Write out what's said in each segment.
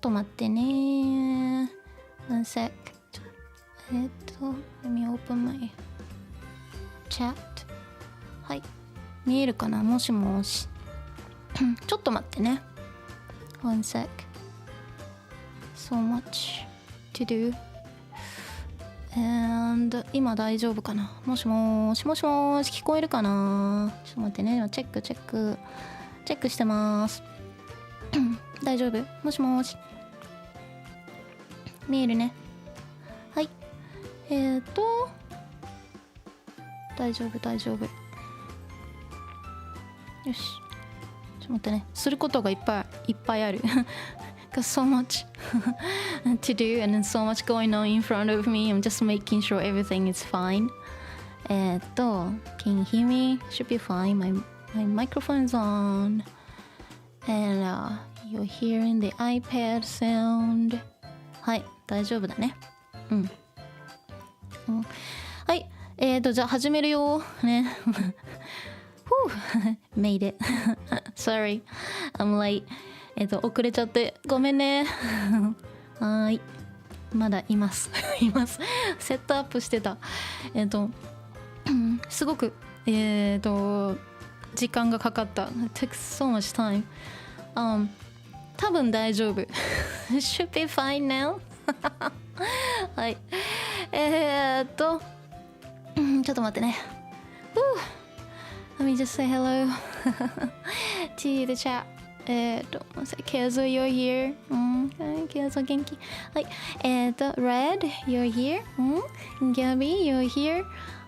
と待ってね。One sec. Let me open my chat. はい。見えるかな？もしもし。ちょっと待ってね。One sec. So much to do. And 今大丈夫かな？もしもし、もしもし、聞こえるかな？ちょっと待ってね。今チェックしてます。大丈夫？もしもし。見えるね。はい。大丈夫。よし。ちょっと待ってね。することがいっぱいある。Got so much to do and then so much going on in front of me. I'm just making sure everything is fine. Can you hear me? Should be fine. My microphone is on. And you're hearing the iPad sound. はい、大丈夫だね。はい、じゃあ始めるよ。ね。Made it. Sorry. I'm late. 遅れちゃってごめんね。はい。まだいます。セットアップしてた。すごく時間がかかった。It took so much time. 多分大丈夫。Should be fine now. はい。ちょっと待ってね。Let me just say hello to the chat. ケアゾ you're here. ケアゾ元気。はい。Red, you're here. Gabby, you're here.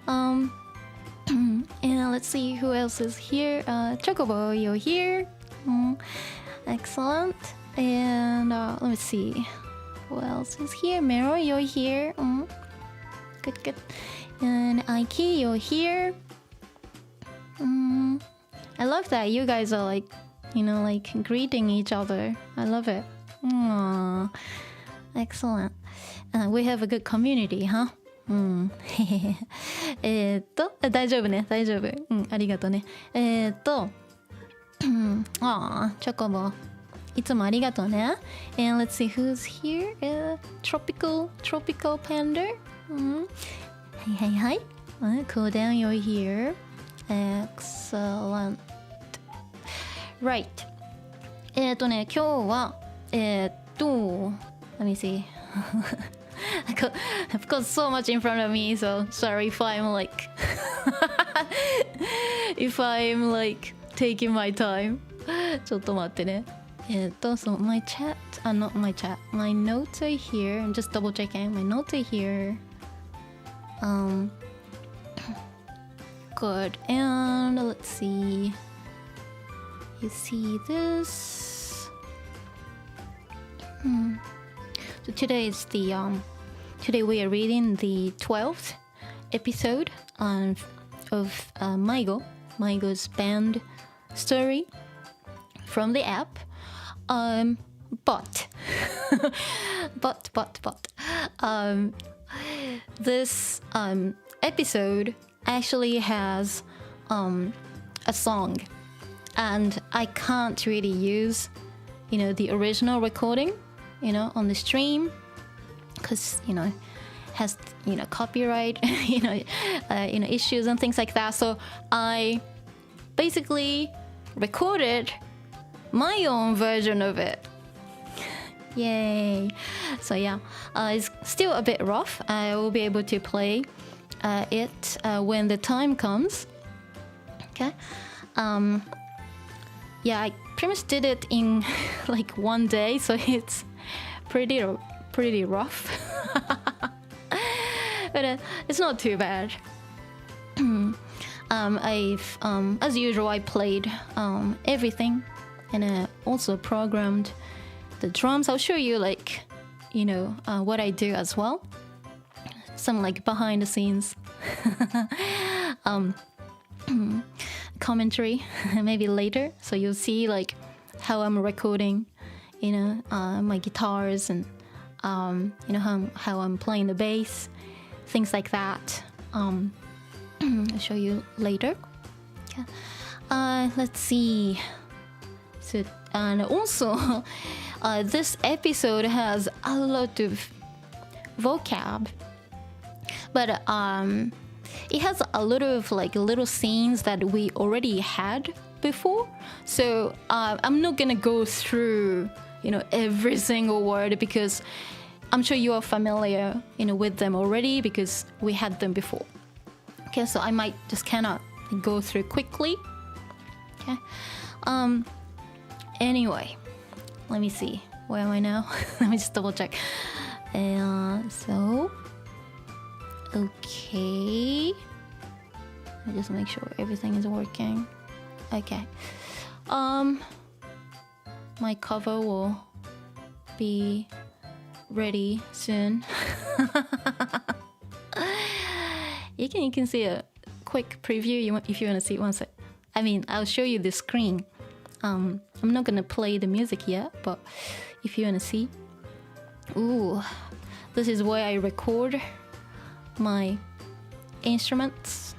And let's see who else is here. Chocobo, you're here. Excellent. And let me see. Who else is here? Mero, you're here. Good. And Aiki, you're here. I love that you guys are like, like greeting each other. I love it. Aww. Excellent. We have a good community, huh? 大丈夫ね、大丈夫。ありがとうね。チョコボ。いつもありがとうね。And let's see who's here. Tropical Panda. はい。Cool down, you're here. Excellent. Right. 今日はlet me see. I've got so much in front of me, so sorry if I'm like taking my time. ちょっと待ってね。So my chat, not my chat, my notes are here. I'm just double checking. My notes are here. Good. And let's see. You see this? So today we are reading the 12th episode of MyGo's band story from the app. But this episode actually has a song, and I can't really use the original recording on the stream because has copyright issues and things like that. So I basically recorded my own version of it. Yay. So yeah, it's still a bit rough. I will be able to play it when the time comes. Okay. Yeah, I pretty much did it in like one day, so it's pretty rough. But it's not too bad. I've as usual, I played everything, and I also programmed the drums. I'll show you what I do as well. Some behind the scenes commentary maybe later, so you'll see how I'm recording my guitars and how I'm playing the bass, things like that. I'll show you later. Yeah. Let's see. So, and also this episode has a lot of vocab, but it has a lot of like little scenes that we already had before. So I'm not gonna go through, you know, every single word because I'm sure you are familiar, you know, with them already because we had them before. Okay, so I might just cannot go through quickly. Okay. Anyway, let me see. Where am I now? Let me just double check. So, okay. I just make sure everything is working. Okay. My cover will be ready soon. You can see a quick preview if you want to see it one sec. I mean, I'll show you the screen. I'm not gonna play the music yet, but if you want to see. Ooh, this is where I record my instruments.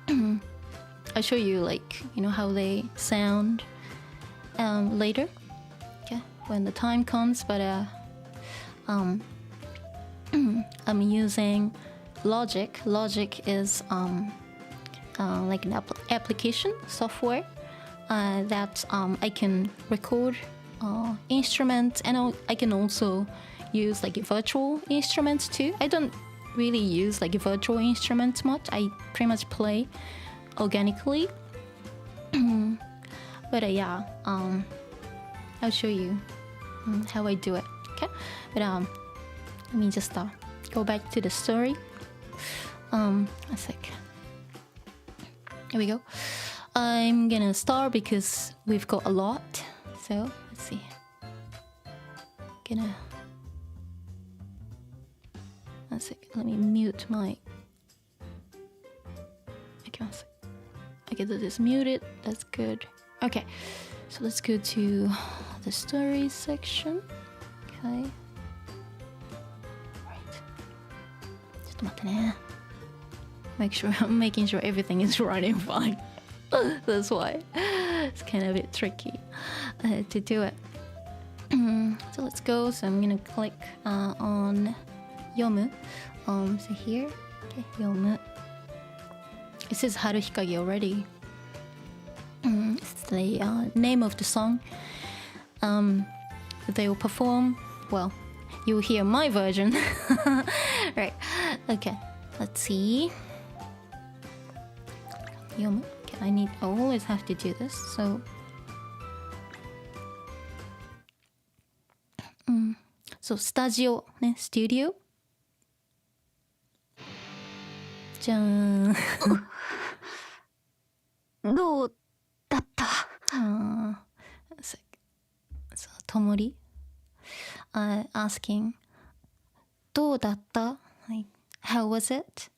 I'll show you like, you know, how they sound later, okay, when the time comes. But I'm using Logic. Logic is like an application software that I can record instruments, and I can also use like virtual instruments too. I don't really use like virtual instruments much. I pretty much play organically. But yeah, I'll show you how I do it. Okay, but let me just go back to the story. A sec. Here we go. I'm gonna start because we've got a lot. So let's see. Gonna. One sec. Let me mute my. Okay, one sec. Okay, this is muted. That's good. Okay, so let's go to the story section. Okay. Right. ちょっと待ってね。I'm making sure everything is running fine. That's why it's kind of a bit tricky to do it. So let's go. So I'm gonna click on Yomu. So here, okay, Yomu. It says Haruhikage already. It's the name of the song. They will perform. Well, you'll hear my version. Right. Okay. Let's see. Yomu. Okay, I always have to do this. So. So studio, ね、studio. じゃーん。どうだった？ So Tomori asking どうだった？ Like, how was it?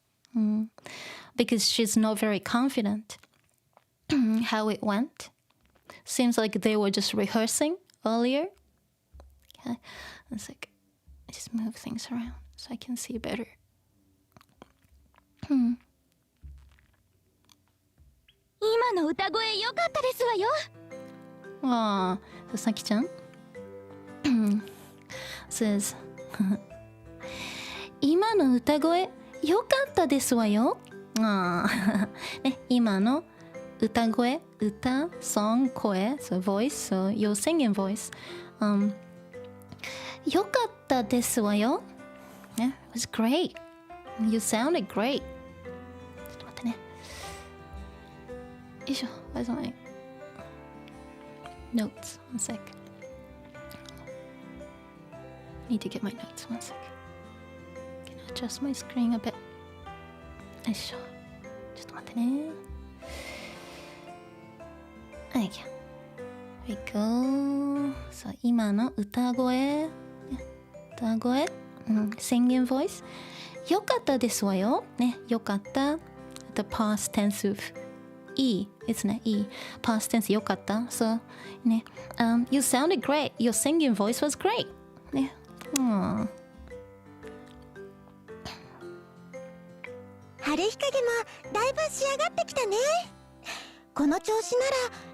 Because she's not very confident how it went. Seems like they were just rehearsing earlier. Okay. It's like, I just move things around so I can see better. 今の歌声良かったですわよ。ああ、さきちゃんsays 今の歌声良かったですわよ。ああ、ね、今の歌声、歌、song、声、so voice, so your singing voice. 良かったですわよ。ね、it was great. You sounded great. ちょっと待ってね。よいしょ、where's my notes? One sec. Need to get my notes. One sec. Can I adjust my screen a bit? よいしょ。ちょっと待ってね。はい、here we go. So 今の歌声、歌声、singing voice. よかったですわよ。ね、よかった。The past tense of E ですね。E past tense よかった。So ね、you sounded great. Your singing voice was great. ね。春日陰もだいぶ仕上がってきたね。この調子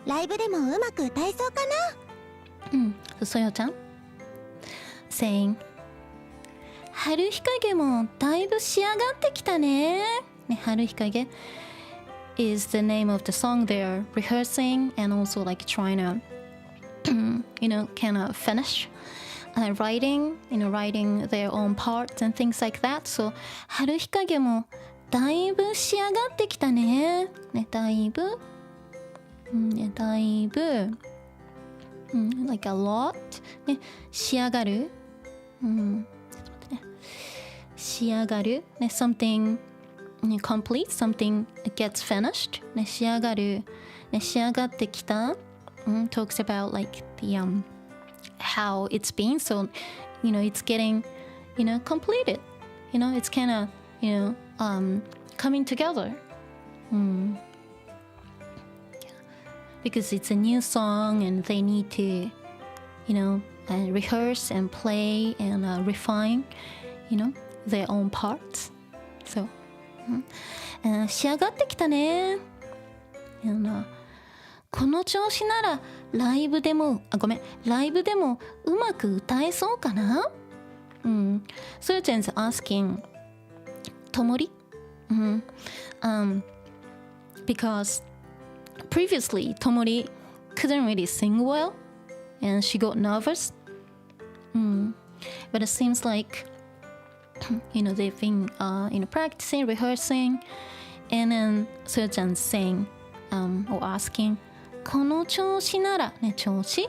ならライブでもうまく歌えそうかな。そよちゃん saying 春日陰もだいぶ仕上がってきたね。ね、春日陰 is the name of the song they're rehearsing and also like trying to kind of finish writing their own parts and things like that. So 春日陰もだいぶ仕上がってきたね。ね、だいぶ、like a lot ね、仕上がる、ちょっと待ってね、仕上がるね、something complete, something gets finished ね、仕上がるね、仕上がってきた、talks about like the how it's been, so it's getting completed, it's kind of coming together, because it's a new song and they need to rehearse and play and refine their own parts. So 仕上がってきたね。この調子ならライブでもうまく歌えそうかな。So Jen's asking Tomori, because previously Tomori couldn't really sing well and she got nervous, but it seems like they've been practicing, rehearsing, and then Seo-chan's saying or asking この調子ならね、調子、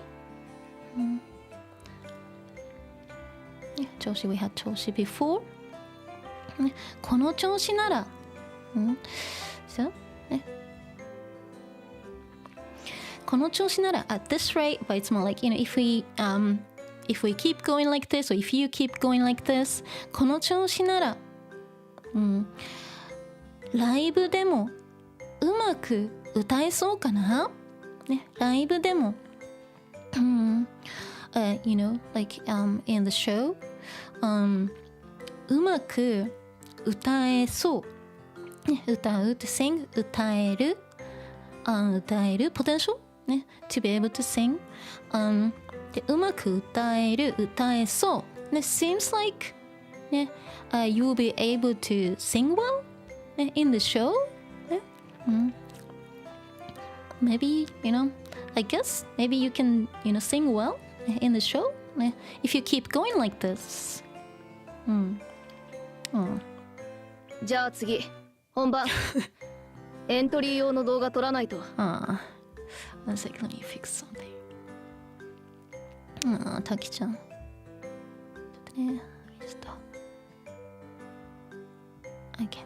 調子 we had 調子 before、この調子なら、so ね、この調子なら at this rate, but it's more like if we keep going like this or if you keep going like this, この調子なら、ライブでもうまく歌えそうかな。ね、ライブでも、like in the show、うまく歌えそう、ね、歌う to sing 歌える、potential ね to be able to sing、でうまく歌えそう、ね seems like ね、you'll be able to sing well、ね、in the show、ね、maybe I guess maybe you can sing well in the show if you keep going like this. じゃあ次本番エントリー用の動画撮らないと。One sec, let me fix something. Taki ちゃんちょっとね、Okay,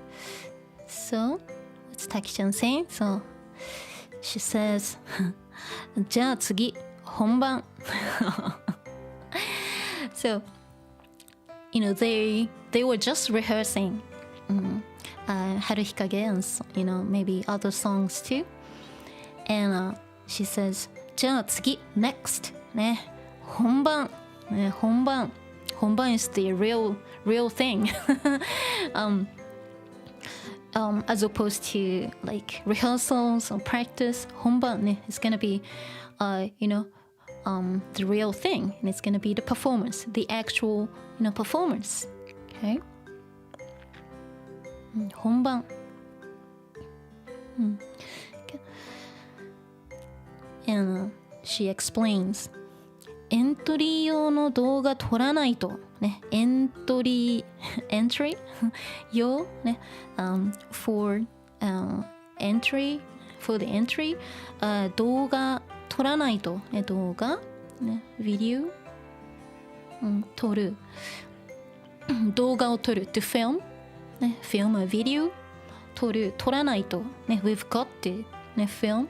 so what's Taki ちゃん saying? So she says じゃあ次本番So they were just rehearsing Haruhikage and maybe other songs too, and she says じゃあ次 next ね、本番ね、本番 is the real thing as opposed to like rehearsals or practice. 本番ね is gonna be the real thing, and it's gonna be the performance, the actual performance. Okay. 本番。And she explains エントリー用の動画撮らないとね、entry 用ね、for the entry、動画撮らないとね、動画ね、ビデオ、撮る、動画を撮る to film ね、film a video 撮らないとね、we've got to ね、film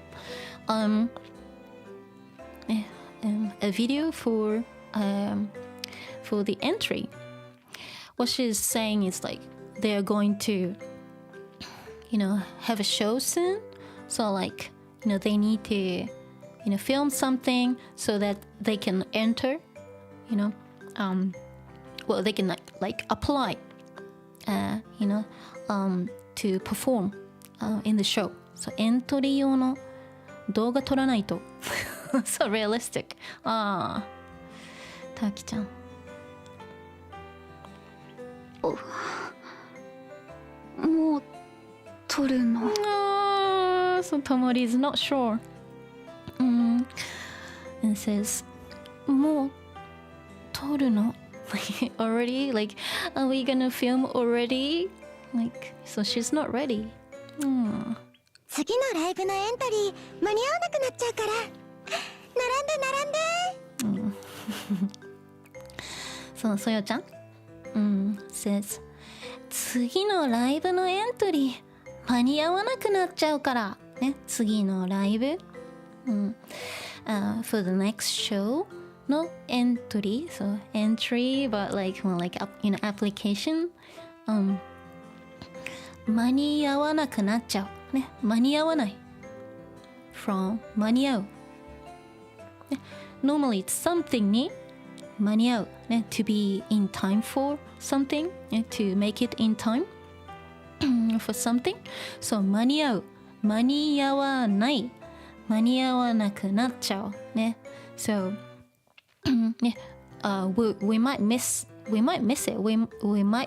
a video for the entry. What she's saying is like they're going to have a show soon, so like they need to film something so that they can enter, well they can like apply to perform in the show. So エントリー用の動画撮らないとso realistic. はきちゃん。もう撮るの。So Tomori is not sure. And says, もう撮るのalready? Like, are we gonna film already? Like, so she's not ready. 次のライブのエントリー間に合わなくなっちゃうから並んで。そう、そよちゃんsays 次のライブのエントリー間に合わなくなっちゃうからね、次のライブfor the next show のエントリー、so entry but like more like application 間に合わなくなっちゃうね、間に合わない from 間に合う、ね、normally it's something に間に合う、ね、to be in time for something、ね、to make it in time for something so 間に合う、間に合わない、間に合わなくなっちゃうね、so ね、we might miss it, we might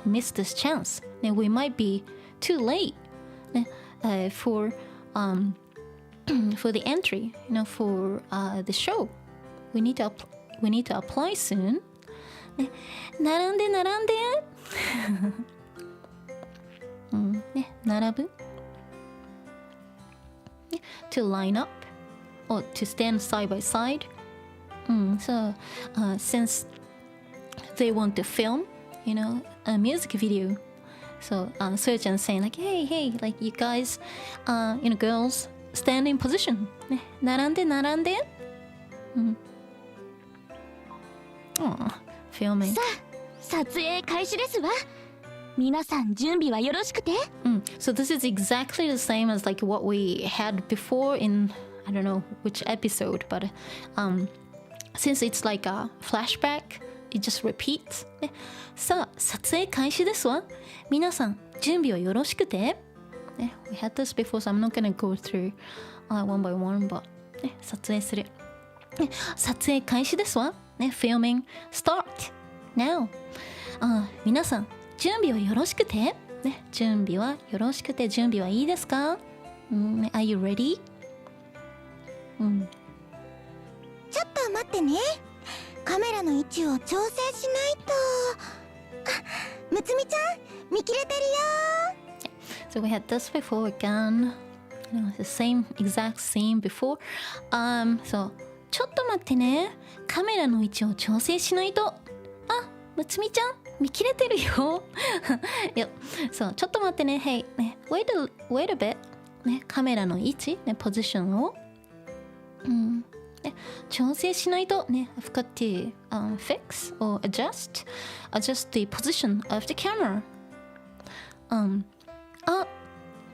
miss this chance ね、we might be too late ね、for the entry, you know, for the show. We need to apply soon. ね、並んでね、並ぶ、ね、to line up or to stand side by side. So since they want to film, you know, a music video. So Soyo-chan saying like, hey, like you guys, you know, girls, stand in position. ね、並んで。filming. さあ、撮影開始ですわ。皆さん準備はよろしくて。So this is exactly the same as like what we had before in I don't know which episode, but since it's like a flashback, it just repeats. ね、さあ、撮影開始ですわ。皆さん準備はよろしくて。ね、we had this before, so I'm not gonna go through one by one, but ね、撮影する。ね、撮影開始ですわ。ね、filming start now. 皆さん準備はよろしくて。ね、準備はよろしくて、準備はいいですか？Are you ready? ちょっと待ってね。カメラの位置を調整しないと。むつみちゃん、見切れてるよ。So we had this before again. You know, the same exact scene before. So ちょっと待ってね。カメラの位置を調整しないと。むつみちゃん、見切れてるよ。いや、そう、ちょっと待ってね。Hey, ね、wait a bit. ね、カメラの位置、ね、ポジションを。ね、調整しないと。ね、I've got to fix or adjust the position of the camera.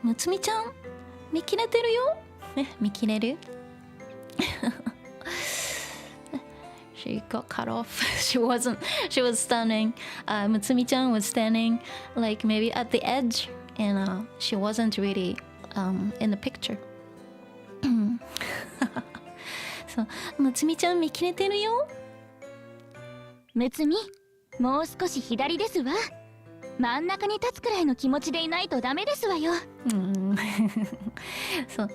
むつみちゃん、見切れてるよ。ね、見切れる。She got cut off. She was standing. Mutsumi-chan was standing like maybe at the edge, and she wasn't really in the picture. So, Mutsumi-chan 見切れてるよ。むつみ、もう少し左ですわ。真ん中に立つくらいの気持ちでいないとダメですわよ。そう、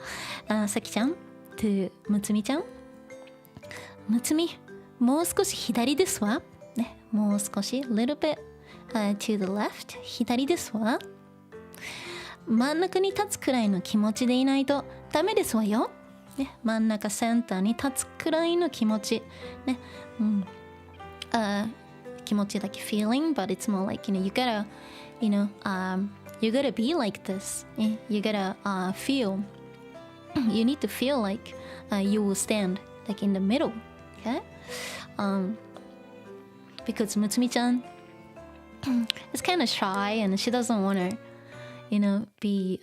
さきちゃん to むつみちゃん。むつみ、もう少し左ですわ。ね、もう少し little bit to the left 左ですわ。真ん中に立つくらいの気持ちでいないとダメですわよ。ね、真ん中センターに立つくらいの気持ち。ね、気持ちだけ feeling, but it's more like, you gotta be like this. You gotta feel. You need to feel like you will stand like in the middle. Okay? Because Mutsumi-chan is kind of shy and she doesn't want to, be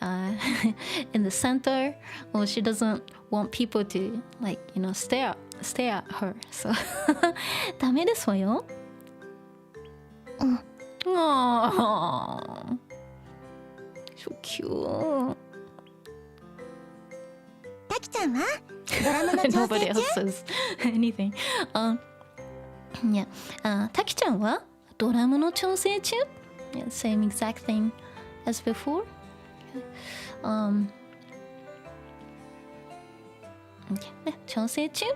in the center, or she doesn't want people to stare at her. So ダメですわよ。So cute. たきちゃんはドラムの調整 Nobody else says anything. Yeah. タキちゃんはドラムの調整中 Yeah, same exact thing as before. Okay. Okay. ね、調整中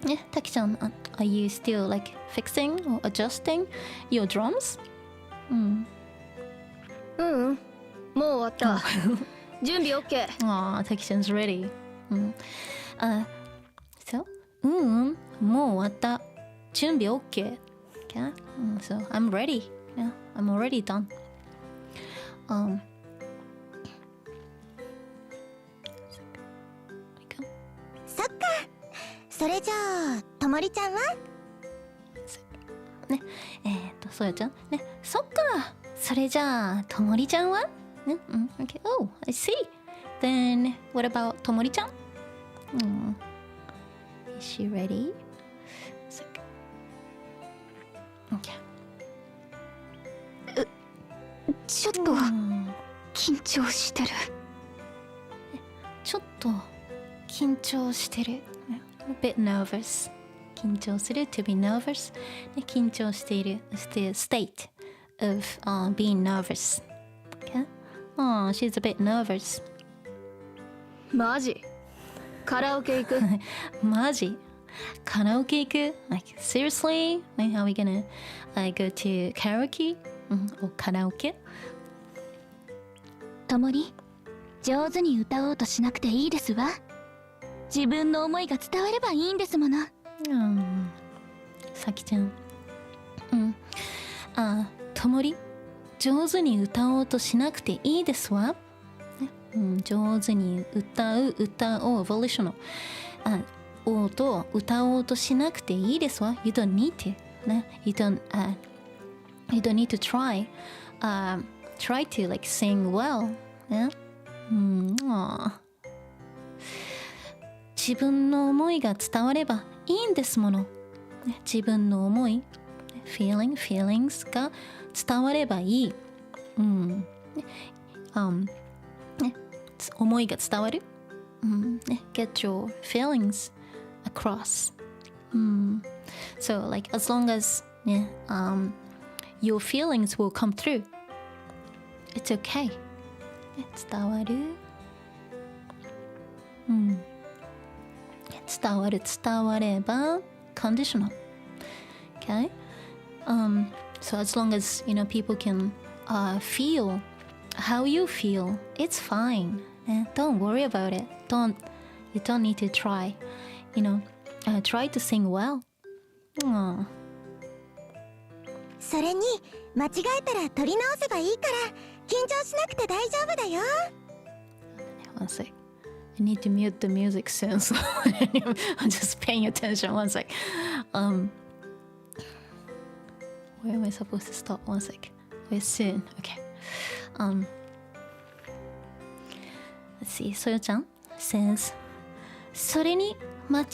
ね、タキちゃん、are you still like fixing or adjusting your drums? うんうん、もう終わった。準備 OK。タキちゃん 's ready. So? もう終わった。準備 OK. Okay? So I'm ready. Yeah, I'm already done. そっか。それじゃあともりちゃんはね、そやちゃんね、そっか。それじゃあともりちゃんはね、okay. Oh, I see. Then what about ともりちゃんIs she ready? Okay. ちょっと緊張してる。ちょっと緊張してる。A bit nervous. 緊張する to be nervous. 緊張している is the state of being nervous. Okay? She's a bit nervous. マジカラオケ行くマジカラオケ行く Like seriously? Like, how are we gonna go to karaoke? Or カラオケともり、上手に歌おうとしなくていいですわ。自分の思いが伝わればいいんですもの。さきちゃんともり上手に歌おうとしなくていいですわ、上手に歌おう volitional 歌おうとしなくていいですわ You don't need to、ね、you don't need to try to like sing well、ね自分の思いが伝わればいいんですもの。自分の思い、feelings が伝わればいい。思いが伝わる。Get your feelings across. So like as long as your feelings will come through, it's okay. 伝わる。伝われば conditional. Okay? So as long as people can feel how you feel, it's fine. Don't worry about it. You don't need to try. Try to sing well. それに間違えたら取り直せばいいから緊張しなくて大丈夫だよ。One sec. I need to mute the music soon, so I'm just paying attention. One sec. Where am I supposed to stop? One sec. Wait, soon. Okay. Let's see. そよちゃん says それに間違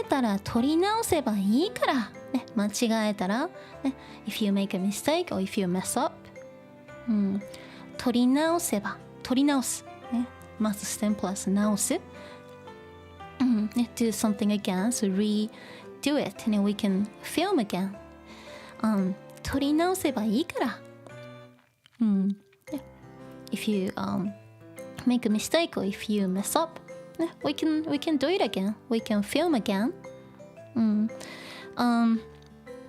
えたら取り直せばいいから。ね、間違えたら、ね、if you make a mistake or if you mess up、取り直せば、取り直す。ね、must stem plus 直す。ね、do something again, so redo it, and then we can film again. 取り直せばいいから。If you make a mistake or if you mess up, we can do it again. We can film again.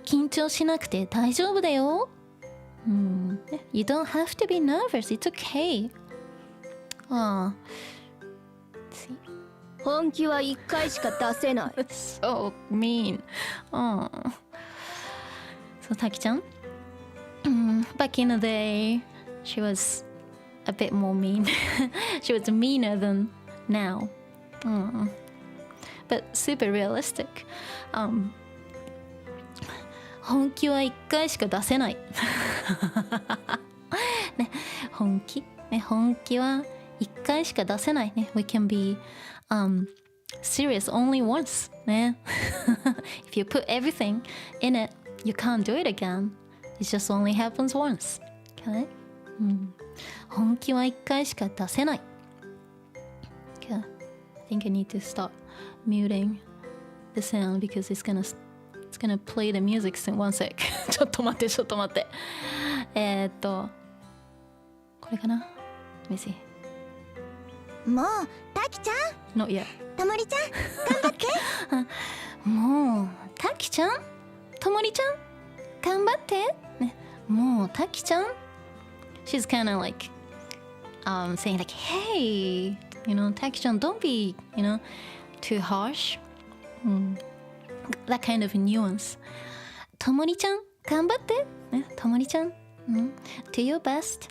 緊張しなくて大丈夫だよ。You don't have to be nervous. It's okay. 本気は1回しか出せない。That's so mean. So タキちゃん、back in the day, she was a bit more mean. She was meaner than now. But super realistic. 本気は1回しか出せない。ね、本気は1回しか出せないね。We can be serious only once ね。If you put everything in it, you can't do it again. It just only happens once. Okay? 本気は1回しか出せない。Okay. I think I need to stop muting the sound because it's gonna gonna play the music soon. One sec. ちょっと待って。これかな Let me see. もうタキちゃん Not yet. ともりちゃん頑張ってもうタキちゃんともりちゃん頑張ってねもうタキちゃん She's kind of like saying like hey you know Taki chan don't be you know too harsh that kind of nuance ともりちゃん頑張ってねともりちゃんdo your best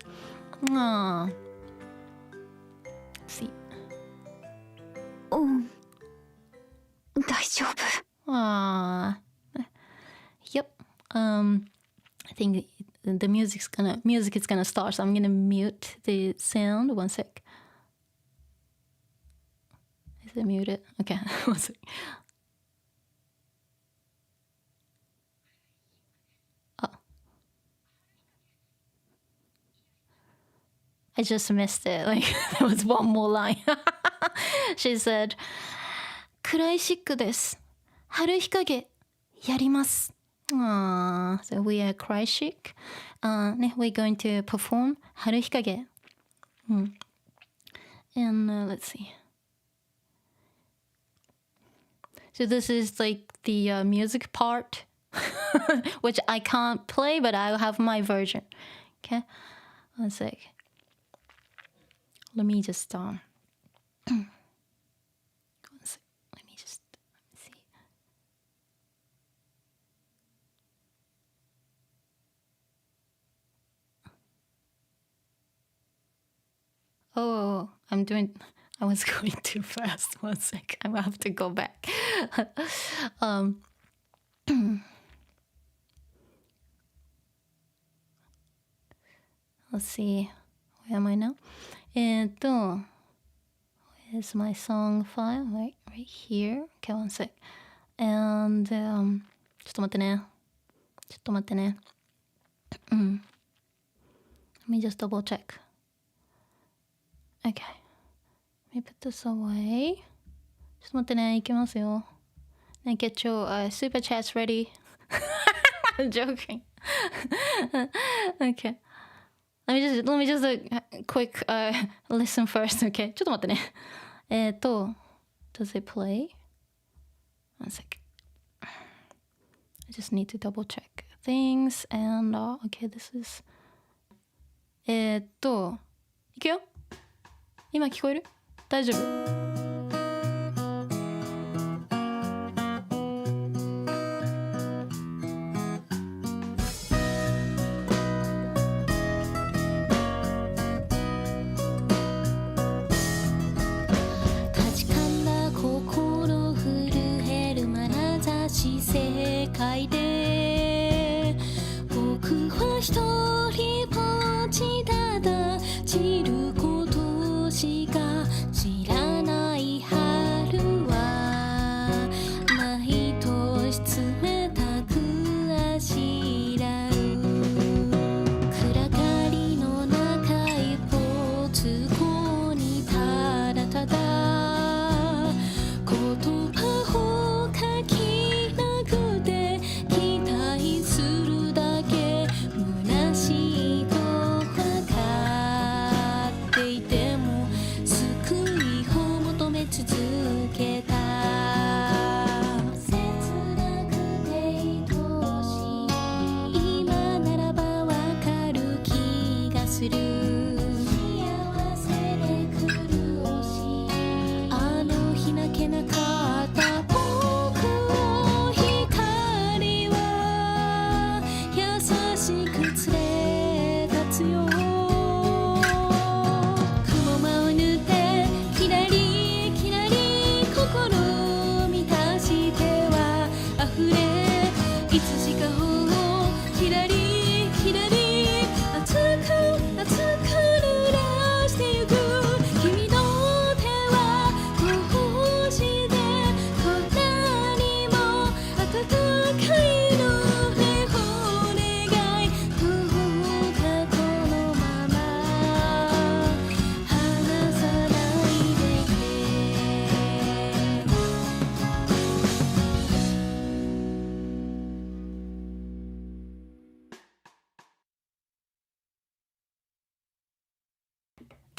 see うん大丈夫 yep I think the music is gonna start, so I'm gonna mute the sound. One sec. Is it muted? Okay, one sec. Oh. I just missed it. Like, there was one more line. She said, クライシックです。Haruhikage やります。So we are CRYCHIC. We're going to perform Haruhikage. And let's see. So this is like the music part, which I can't play, but I'll have my version. Okay, one sec. Let me just one sec. Let me see. Oh, I was going too fast. One sec. I will have to go back. Let's see. Where am I now? Where's my song file? Right here. Okay, one sec. And ちょっと待ってね。Let me just double check. Okay. Let me put this away. ちょっと待ってね、いきますよ。ね、get your super chats ready. I'm joking. Okay. Let me just quick listen first, okay? ちょっと待ってね。does it play? One sec. I just need to double check things and okay, this is いくよ。今聞こえる？大丈夫？世界で僕は一人ぼっちただ散ることしか知らない春は毎年冷たくあしらう暗がりの中一歩通行にただただ言葉を書き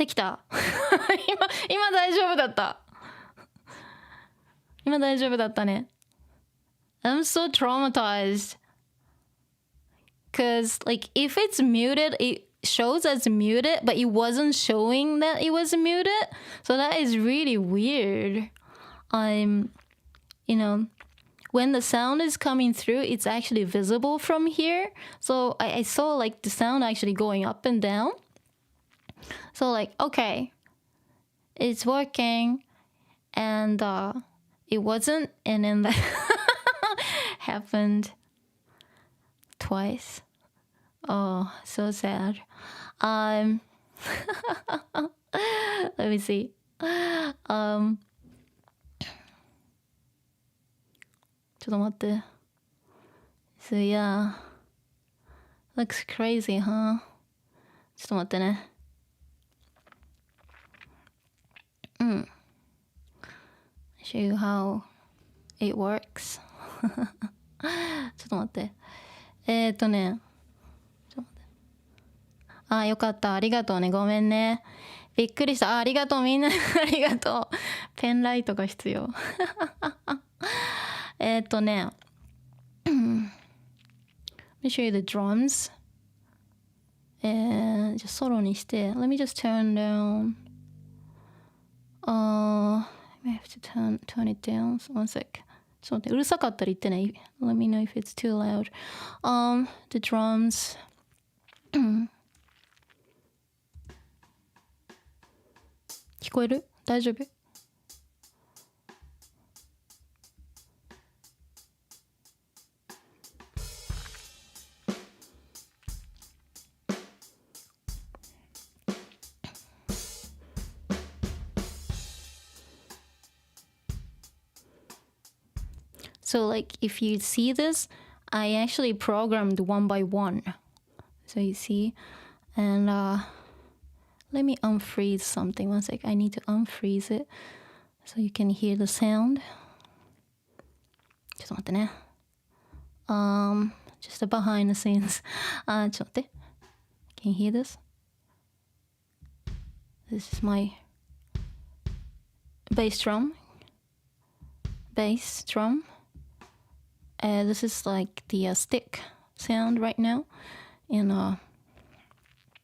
ってきた。今大丈夫だった。今大丈夫だったね。I'm so traumatized. Because, like, if it's muted, it shows as muted, but it wasn't showing that it was muted. So that is really weird. You know, when the sound is coming through, it's actually visible from here. So I saw, like, the sound actually going up and down. So, like, okay, it's working. And it wasn't. And then that happened twice. Oh, so sad. Let me see. So yeah, looks crazy, huh? ちょっと待ってね。Show you how it works. ちょっと待って。よかった。ありがとうね。ごめんね。びっくりした。ありがとう。みんなありがとう。ペンライトが必要。Let me show you the drums. じゃあソロにして。Let me just turn down. I may have to turn it down. One sec. ちょっと待って。うるさかったら言ってね。Let me know if it's too loud. The drums. 聞こえる？大丈夫？So, like, if you see this, I actually programmed one by one. So you see, and let me unfreeze something. One sec, I need to unfreeze it so you can hear the sound. ちょっと待ってね。Just behind the scenes. ちょっと待って。Can you hear this? This is my bass drum. Bass drum. This is like the stick sound right now. And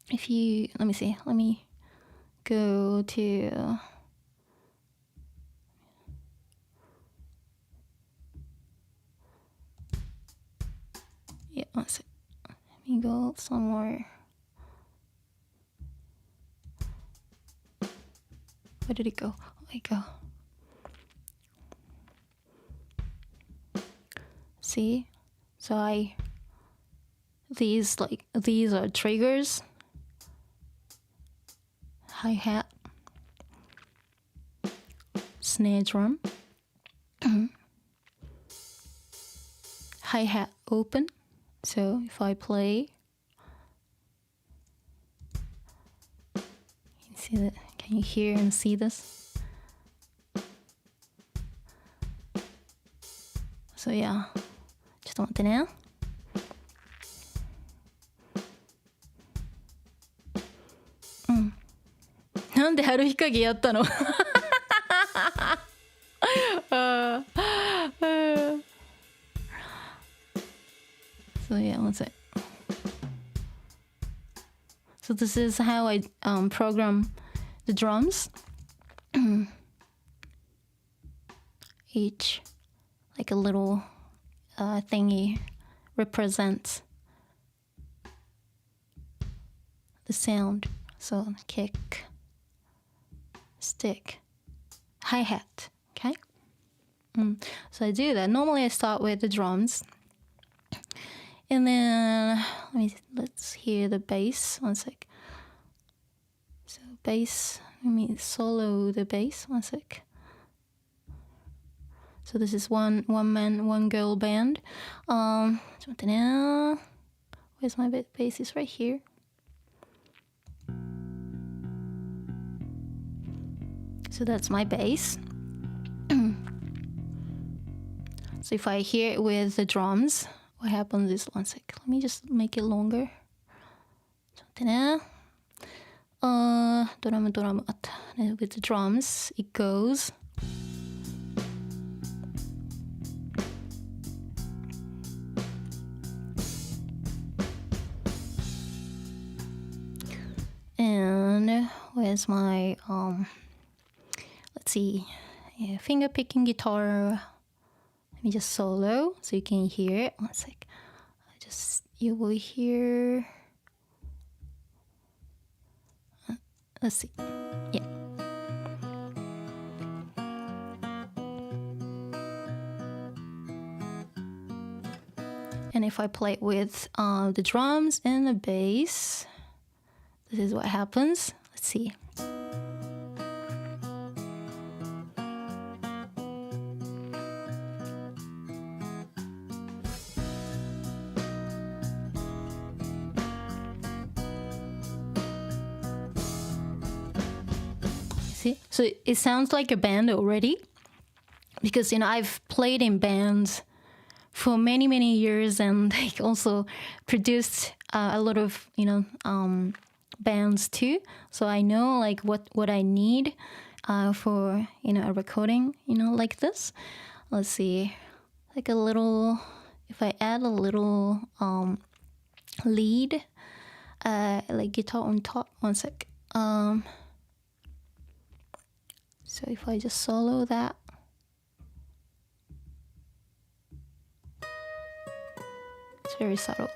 if you, let me see, let me go to, yeah, one sec. Let me go somewhere. Where did it go? Oh my god. See? So these are triggers. Hi-hat. Snare drum. Hi-hat open. So if I play, you can see that. Can you hear and see this? So yeah. ちょっと待ってね。なんで春日陰やったのSo yeah, one sec. So this is how I program the drums. Each, like a little thingy, represents the sound. So kick, stick, hi-hat, okay? So I do that. Normally I start with the drums. And then let's hear the bass. One sec. So bass, let me solo the bass. One sec. So this is one man, one girl band. Where's my bass? It's right here. So that's my bass. So if I hear it with the drums, what happens is, one sec, let me just make it longer. ドラムあった。With the drums, it goes. And where's my let's see, yeah, finger picking guitar. Let me just solo so you can hear it. One sec. You will hear. Let's see. Yeah. And if I play with the drums and the bass, this is what happens. Let's see. See? So it sounds like a band already, because I've played in bands for many years, and like also produced a lot of bands too. So I know like what I need for a recording like this. Let's see, like a little, if I add a little lead, like guitar on top. One sec. So if I just solo that. It's very subtle.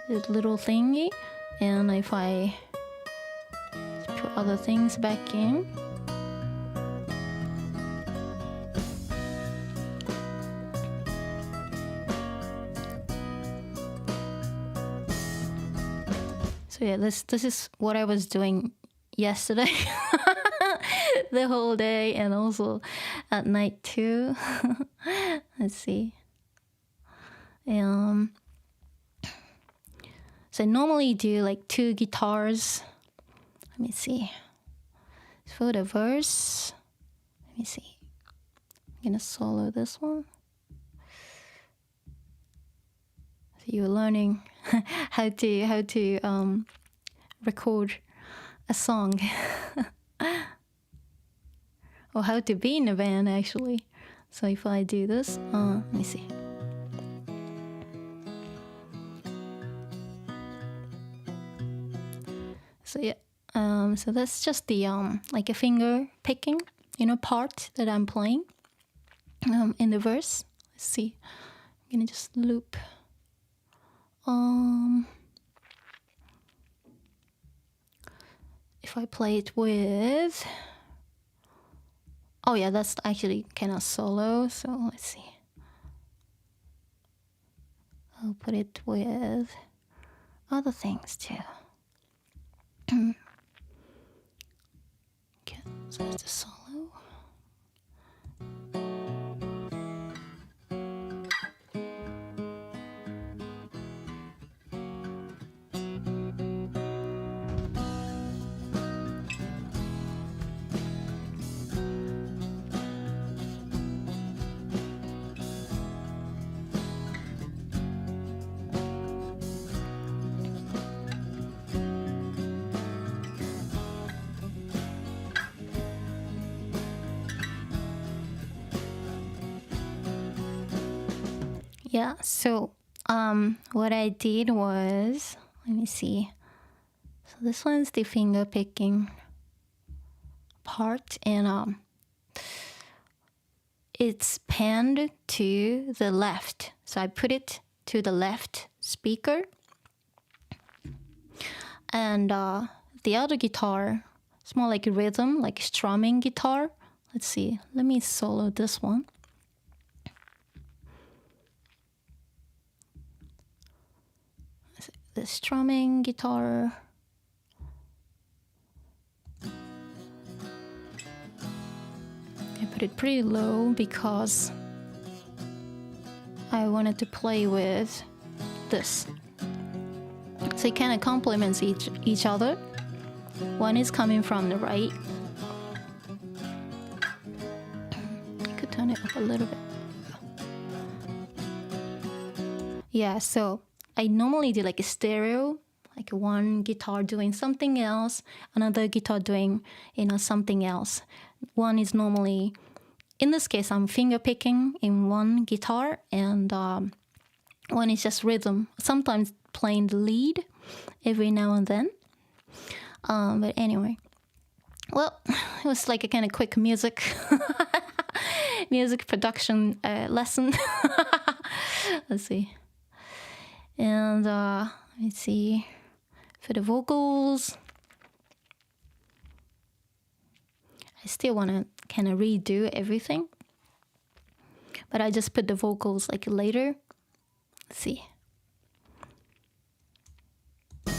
This little thingy, and if I put other things back in. So yeah, this is what I was doing yesterday, the whole day, and also at night too. Let's see. So I normally do like 2 guitars. Let me see. For the verse, let me see. I'm gonna solo this one. So you're learning how to record a song or how to be in a band actually. So if I do this, let me see. So yeah, so that's just the like a finger picking part that I'm playing in the verse. Let's see, I'm gonna just loop. If I play it with, oh yeah, that's actually kind of solo. So let's see. I'll put it with other things too. Okay, so it's a solo. Yeah, so what I did was, let me see. So this one's the finger picking part, and it's panned to the left. So I put it to the left speaker. And the other guitar, it's more like a rhythm, like strumming guitar. Let's see, let me solo this one. The strumming guitar. I put it pretty low because I wanted to play with this. So it kind of complements each other. One is coming from the right. I could turn it up a little bit. Yeah, so I normally do like a stereo, like one guitar doing something else, another guitar doing, something else. One is normally, in this case, I'm finger picking in one guitar, and one is just rhythm. Sometimes playing the lead every now and then. But anyway, well, it was like a kind of quick music production lesson. Let's see. And let's see, for the vocals, I still want to kind of redo everything, but I just put the vocals like later. Let's see. 価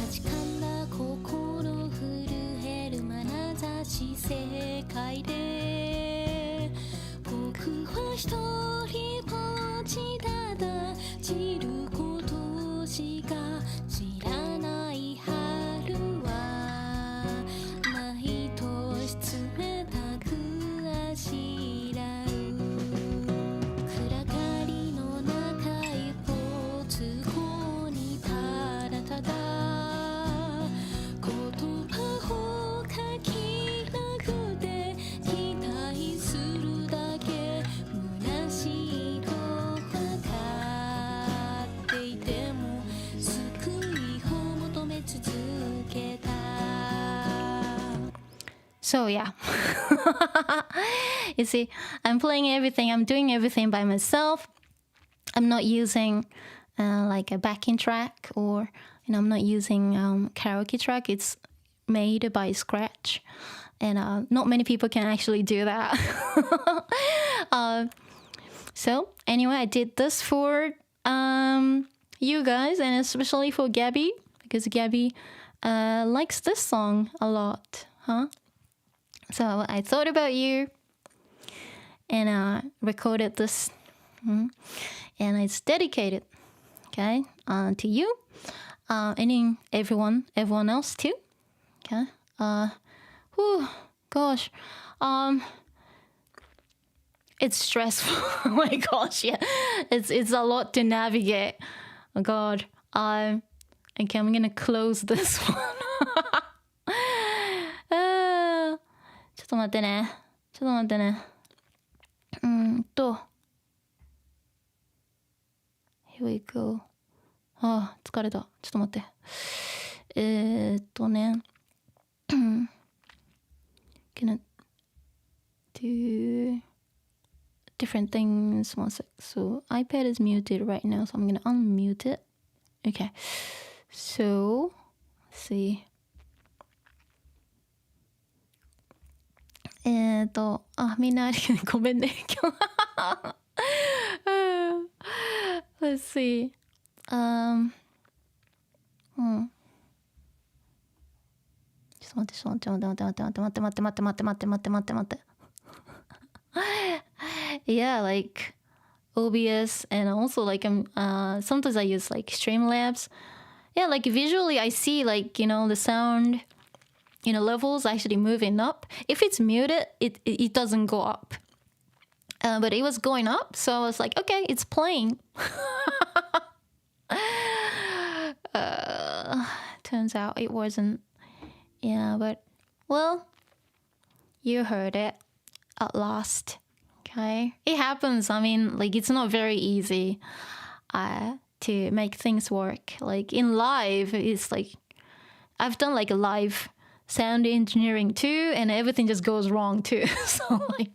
値観だ心震える眼差し世界で僕は一人ぼっちただ散ることしか知らない春は毎年冷たくあしらう暗がりの中一歩通行にただただ言葉を書きなくて期待するだけ虚しいと分かっていても救いを求め続けた So yeah, you see, I'm playing everything, I'm doing everything by myself. I'm not using like a backing track, or I'm not using karaoke track. It's made by scratch, and not many people can actually do that. So anyway, I did this for you guys, and especially for Gabby, because Gabby likes this song a lot, huh? So I thought about you and recorded this, and it's dedicated, okay, to you, and everyone else too, okay. Gosh, it's stressful. Oh my gosh, yeah, it's a lot to navigate. Oh God, okay, I'm gonna close this one. ちょっと待ってね。Here we go. 疲れた。ちょっと待って。Gonna do different things. One sec. So iPad is muted right now, so I'm gonna unmute it. Okay. So let's see. みんなごめんね。Let's see. ちょっと待って。Yeah, like OBS, and also like sometimes I use like Streamlabs. Yeah, like visually I see like, the sound, levels actually moving up. If it's muted, it doesn't go up. But it was going up, so I was like, okay, it's playing. Turns out it wasn't. Yeah, but, well, you heard it at last. Okay? It happens. I mean, like, it's not very easy to make things work. Like, in live, it's like, I've done like a live sound engineering too, and everything just goes wrong too. So, like,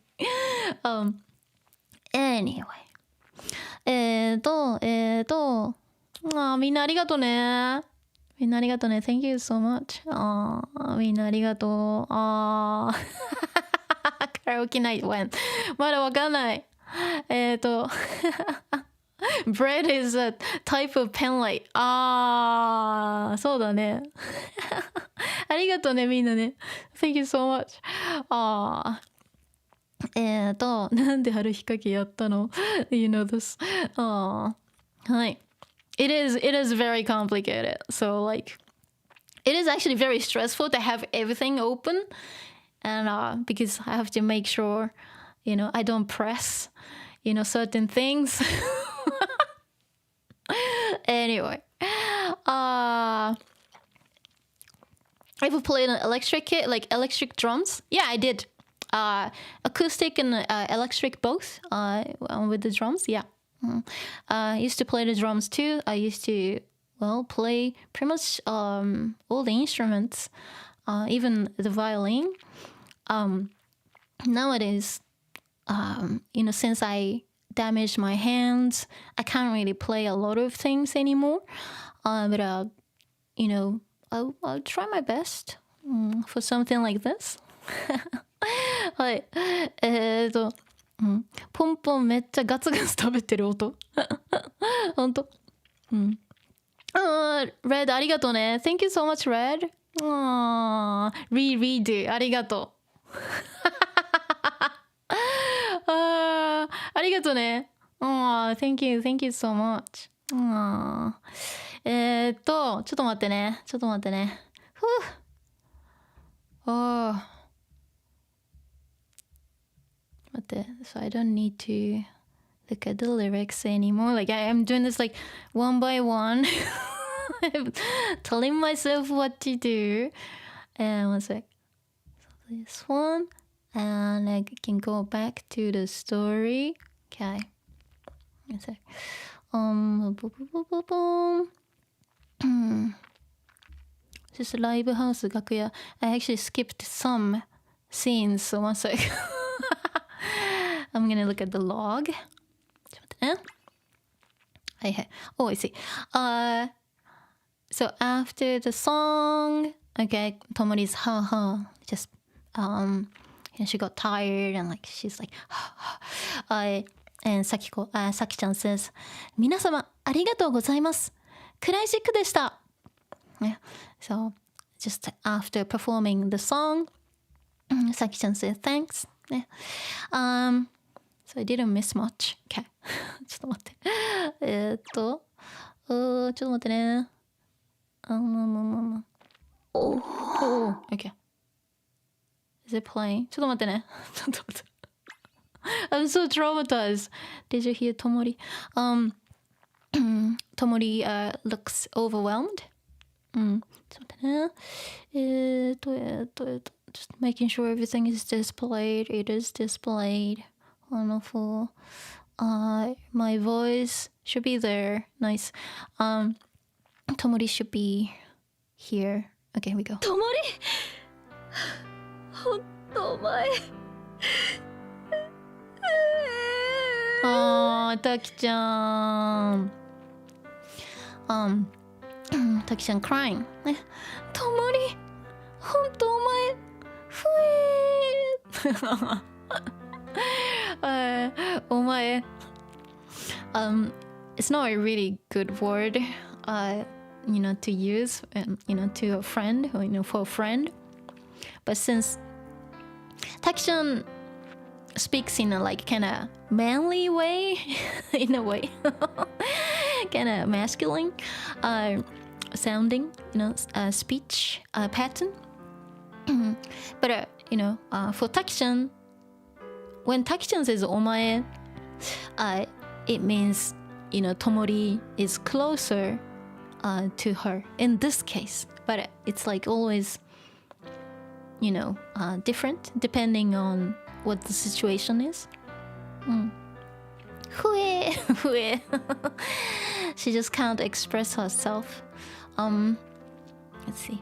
anyway. みんなありがとね。Thank you so much. みんなありがとう。カラオケナイト when? まだわかんない。Bread is a type of penlight. そうだね。ありがとうね、みんなね。Thank you so much. なんで春日陰やったの You know this. はい。It is very complicated. So like, it is actually very stressful to have everything open, and because I have to make sure, I don't press, certain things. Anyway, ever played an electric drums? Yeah, I did. Acoustic and electric both. With the drums, yeah. I used to play the drums too. I used to play pretty much all the instruments, even the violin. Nowadays, since I damaged my hands, I can't really play a lot of things anymore. But I'll try my best for something like this. はい。ポンポンめっちゃガツガツ食べてる音。ほんと。Red ありがとうね。Thank you so much, Red. Redo ありがとう。ありがとうね。Thank you so much. ちょっと待ってね。So I don't need to look at the lyrics anymore. Like I'm doing this like one by one. I'm telling myself what to do. And one sec. So this one. And I can go back to the story. Okay. One sec. Just live house 楽屋. I actually skipped some scenes. So one sec. I'm gonna look at the log. Oh, I see. So after the song, okay, Tomori's just she got tired and like she's like and Sakiko, Saki-chan says, 皆様ありがとうございます。クライシックでした。Yeah. So just after performing the song, Saki-chan said thanks. Yeah. So I didn't miss much. Okay. ちょっと待って。ちょっと待ってね。Oh, okay. Is it playing? ちょっと待ってね。ちょっと待って。I'm so traumatized. Did you hear Tomori? Tomori looks overwhelmed. ちょっと待ってね。Just making sure everything is displayed. It is displayed. Wonderful. My voice should be there. Nice. Tomori should be here. Okay, here we go. Tomori! ほんとお前。Takiちゃん。Takiちゃん crying. ね。Tomori! ほんとお前。ふえ。お前。It's not a really good word, to use, to a friend, for a friend. But since Taki-chan speaks in a like kind of manly way, in a way, kind of masculine sounding, speech pattern. But for Taki-chan, when Taki-chan says omae, it means Tomori is closer to her in this case. But it's like always different depending on what the situation is. She just can't express herself. Let's see.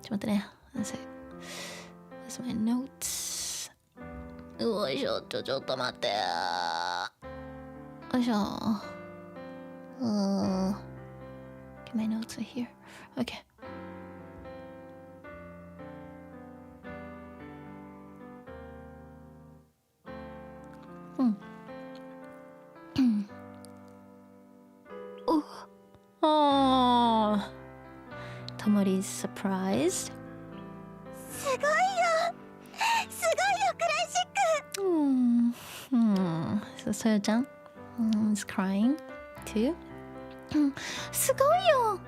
ちょっと待ってね。Where's my notes? よいしょ、ちょっと待って。よいしょ。Get my notes are here. Okay. Oh, Tomori's surprised. すごいよ、クライシック。So Soyo-chan is crying too. すごいよ、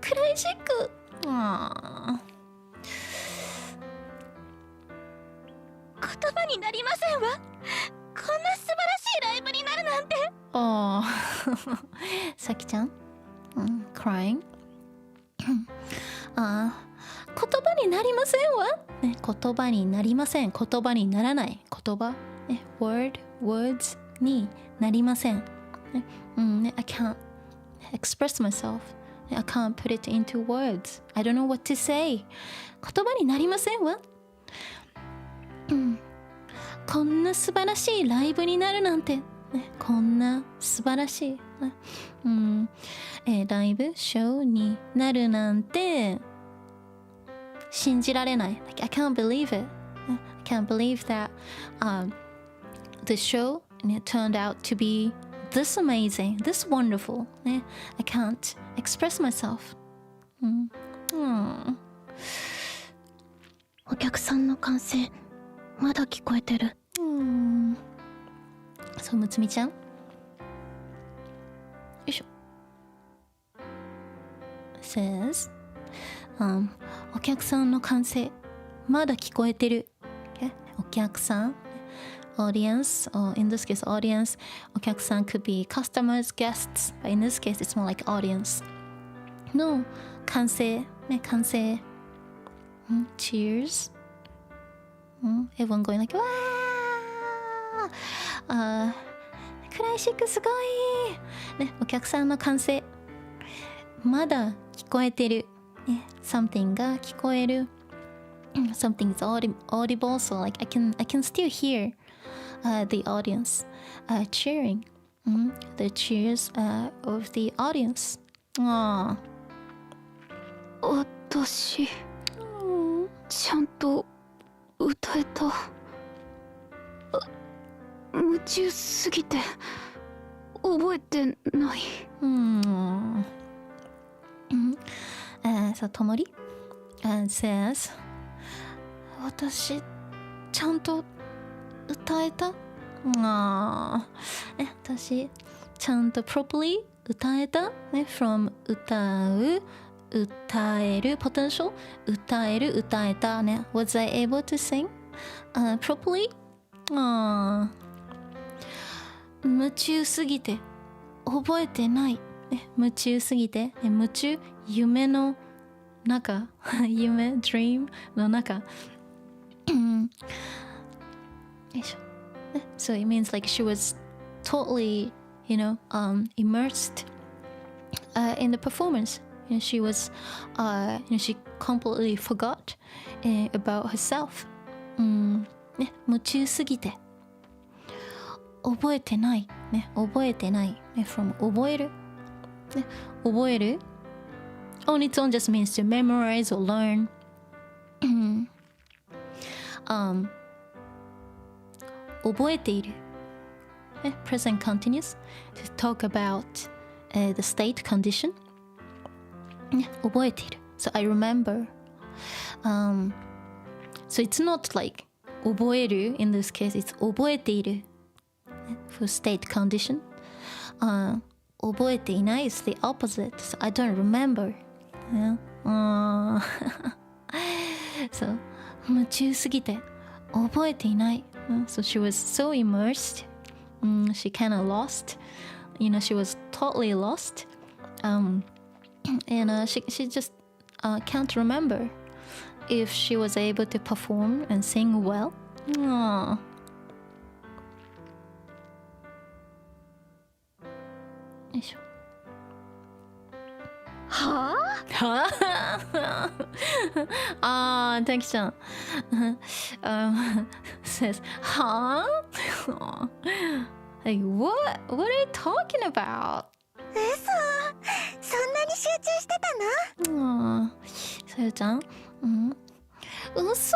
クライシック。言葉になりませんわ。こんな素晴らしいライブになるなんて。ああ、さきちゃん、crying ああ、言葉になりませんわ、ね、言葉になりません、言葉にならない、言葉、ね、words になりません、ね、I can't express myself, I can't put it into words, I don't know what to say, 言葉になりませんわ、こんな素晴らしいライブになるなんて、ね、こんな素晴らしい、ライブショーになるなんて信じられない。Like, I can't believe it. I can't believe that the show turned out to be this amazing, this wonderful. I can't express myself. お客さんの歓声まだ聞こえてる。そう、むつみちゃん。よいしょ。says、お客さんの歓声まだ聞こえてる。Okay? お客さん audience, or in this case audience, お客さん could be customers, guests, but in this case it's more like audience の歓声、ね、歓声、cheers、everyone going like わー、クライシックすごい、ね、お客さんの歓声まだ聞こえてる、ね、something が聞こえる、something is audible, so like I can still hear the audience cheering, the cheers of the audience. 私ちゃんと歌えた。夢中すぎて覚えてない。So Tomori says 私ちゃんと歌えた。私ちゃんと properly 歌えた、ね、from 歌う歌える potential 歌える歌えたね was I able to sing、properly 夢中すぎて覚えてない、ね、夢中すぎて、ね、夢中夢の中夢 dream の中よいしょ、ね、so it means like she was totally immersed in the performance. She was she completely forgot about herself. ね、夢中すぎて覚えてない、ね、覚えてない、ね、from 覚える、ね、覚える on its own just means to memorize or learn. 覚えている、ね、present continuous to talk about the state condition. ね、覚えている so I remember. So it's not like 覚える in this case it's 覚えているfor state condition. 覚えていない is the opposite. So I don't remember. Yeah. So 夢中すぎて覚えていない。So she was so immersed. She kind of lost. She was totally lost. And she just can't remember if she was able to perform and sing well. Aww. よいしょ。はあたきちゃんsays はLike what are you talking about? 嘘、そんなに集中してたの？さよちゃん、嘘、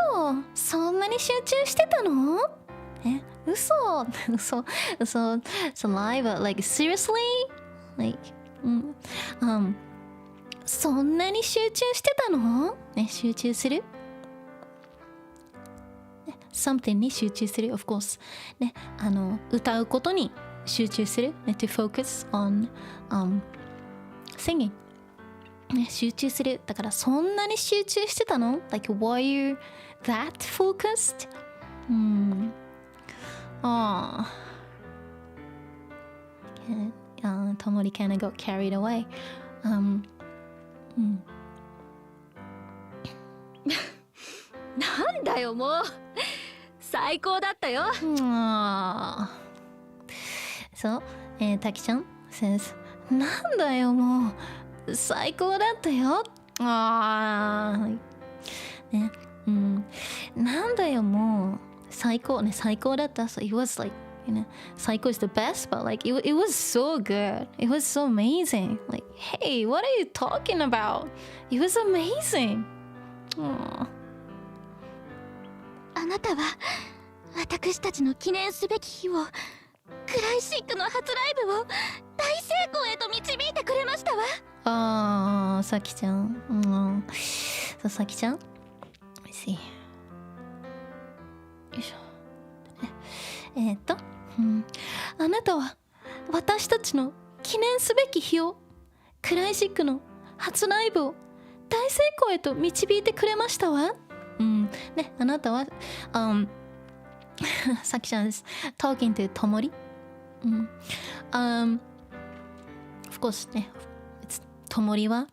そんなに集中してたの？嘘lie, but like seriously? Like, そんなに集中してたの？ね、集中する？ something に集中する of course ね、歌うことに集中する、ね、to focus on singing ね、集中するだからそんなに集中してたの like were you that focused? Okay. Tomori kind of got carried away. なんだよもう最高だったよ。そう、Taki ちゃん says なんだよもう最高だったよ。ね、なんだよもう最高ね、最高だった。So it was like, you know, 最高 is the best, but like it was so good. It was so amazing. Like, hey, what are you talking about? It was amazing. あなたは私たちの記念すべき日を、クライシックの初ライブを大成功へと導いてくれましたわ。さきちゃん、そうさきちゃん Let me see よいしょ。あなたは私たちの記念すべき日を、クライシックの初ライブを大成功へと導いてくれましたわ。ね、あなたは、さきちゃんです。talking to Tomori。of course ね、Tomoriは、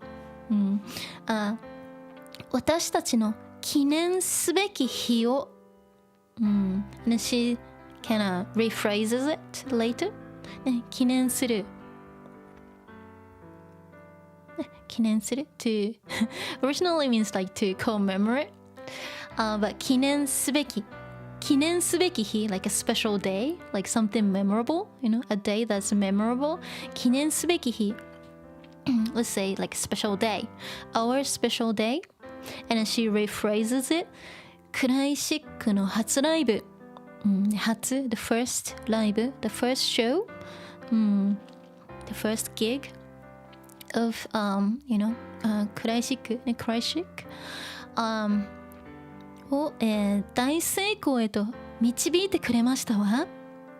私たちの記念すべき日を、and she kind of rephrases it later、ね、記念する。記念する to originally means like to commemorate、but 記念すべき日 like a special day, like something memorable, you know, a day that's memorable. 記念すべき日let's say like special day, our special day, and then she rephrases it クライシックの初ライブ、初 the first ライブ the first show、the first gig of you know、クライシックねクライシック、を、大成功へと導いてくれましたわ、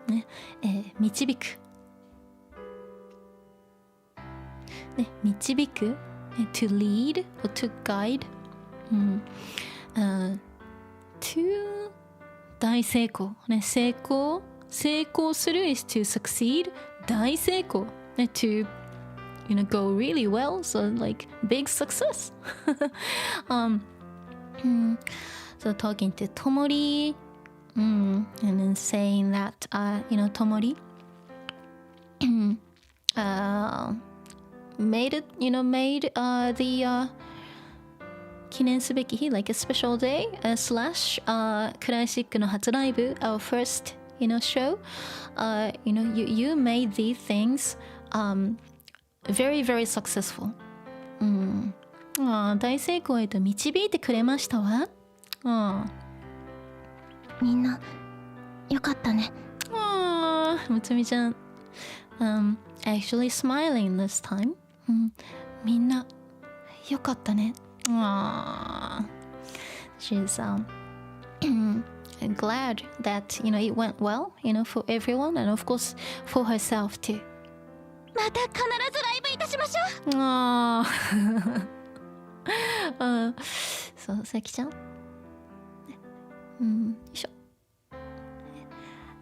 ね導く、ね、導く、to lead or to guide、to 大成功、ね、成功する is to succeed 大成功、ね、to you know go really well, so like big success so talking to Tomori and then saying that you know Tomori made the 記念すべき日 like a special day slash クラシックの初ライブ our first you know show you know you made these things very very successful、大成功へと導いてくれましたわ。みんなよかったね。むつみちゃん、actually smiling this time、みんなよかったね。She's glad that you know it went well, you know, for everyone and of course for herself too. また必ずライブいたしましょう。そうさきちゃん、よいしょ。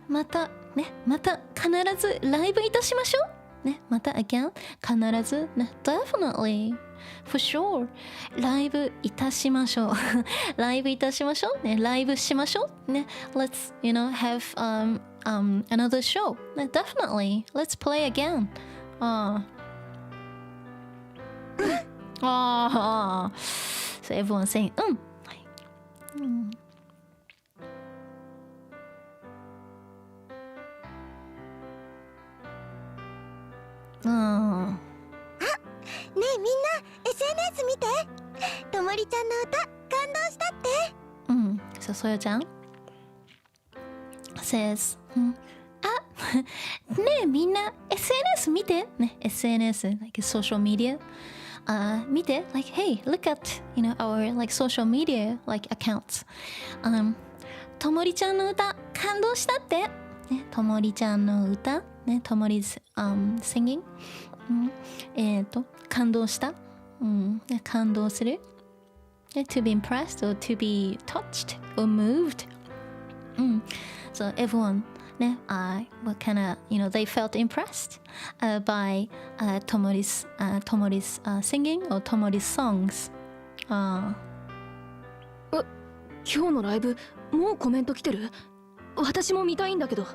また必ずライブいたしましょうね。また again 必ずね definitely for sure ライブいたしましょうライブいたしましょうね。ライブしましょうね。 let's you know have another show ね。 definitely let's play again. So everyone's saying ねえみんな SNS 見て、ともりちゃんの歌感動したって。そうそよちゃん says ねえみんな SNS 見てね。 SNS like social media見て like hey look at you know our like social media like accounts ともりちゃんの歌感動したってね。ともりちゃんの歌ね。ともり singing 感動した、感動する、to be impressed or to be touched or moved、so everyone ね、what kind of, they felt impressed by Tomori's singing or Tomori's songs. 今日のライブもうコメント来てる？私も見たいんだけど。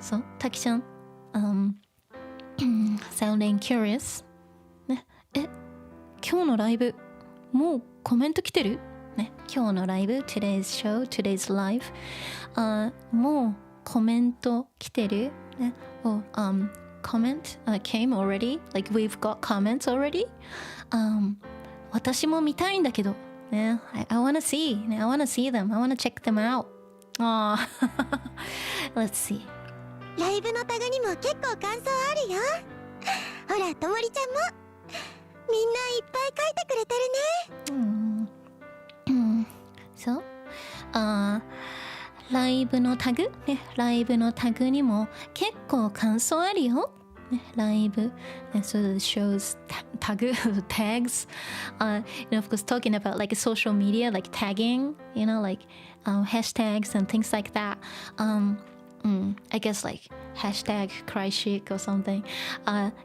そう、タキちゃん、sounding curious ね、今日のライブもうコメント来てる？ね、今日のライブ today's show, today's live もうコメント来てる？ね、comment came already, like we've got comments already. 私も見たいんだけど、ね、I wanna see, I wanna see them, I wanna check them out. Let's see. ライブのタグにも結構感想あるよ。ほら、ともりちゃんもみんないっぱい書いてくれてるね。そうライブのタグ、ね、ライブのタグにも結構感想あるよ。ライブ so it shows tags of course talking about like social media like tagging like hashtags and things like that I guess like hashtag CRYCHIC or something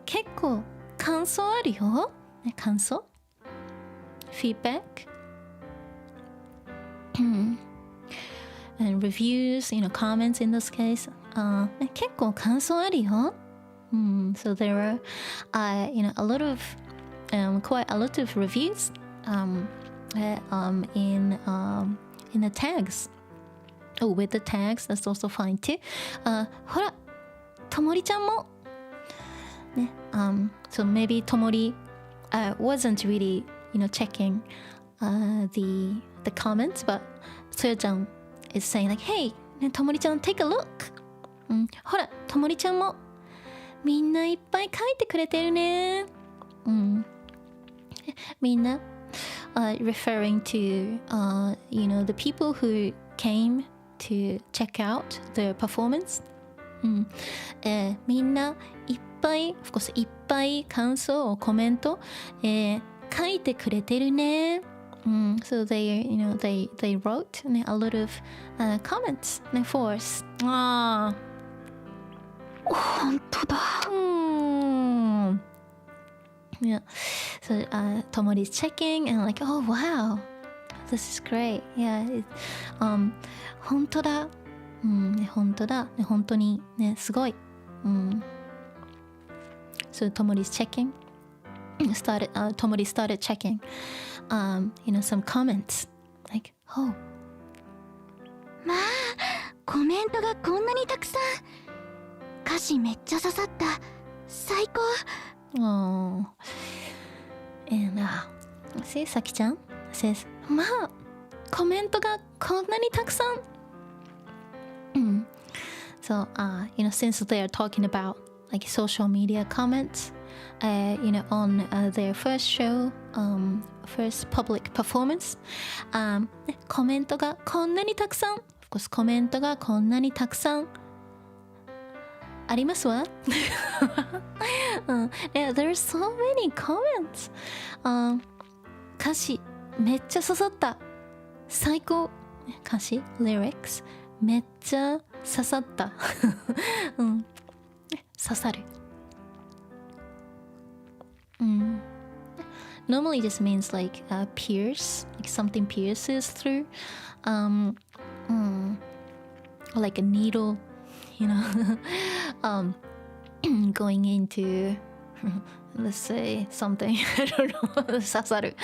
結構感想あるよ、ね、感想 feedback and reviews comments in this case 結構感想あるよSo there are, a lot of, quite a lot of reviews in the tags. Oh, with the tags, that's also fine too. ほら、ともりちゃんも。ね、so maybe Tomori wasn't really, checking the comments, but Soya-chan is saying like, hey, ね、ともりちゃん take a look. ほら、ともりちゃんも。みんないっぱい書いてくれてるね。みんな、referring to, the people who came to check out the performance. みんないっぱい、of course いっぱい感想をコメント、書いてくれてるね。So they wrote a lot of comments for us. 本当だ。Yeah. So Tomori's checking and like, oh wow, this is great. Yeah. 本当だ。本当だ。本当にね、すごい。So Tomori's checking. Tomori started checking, some comments. Like, oh. まあ、コメントがこんなにたくさん。歌詞めっちゃ刺さった。最高。Oh. And see, Saki-chan says, まあ、コメントがこんなにたくさん。So, since they are talking about like social media comments, on their first show, first public performance, コメントがこんなにたくさん。Of course, コメントがこんなにたくさん。ありますわ。Yeah, there are so many comments. 歌詞めっちゃ刺さった。最高。歌詞 lyrics めっちゃ刺さった。刺さる。Normally just means like pierce, like something pierces through, like a needle, going into, let's say something, I don't know, 刺さる.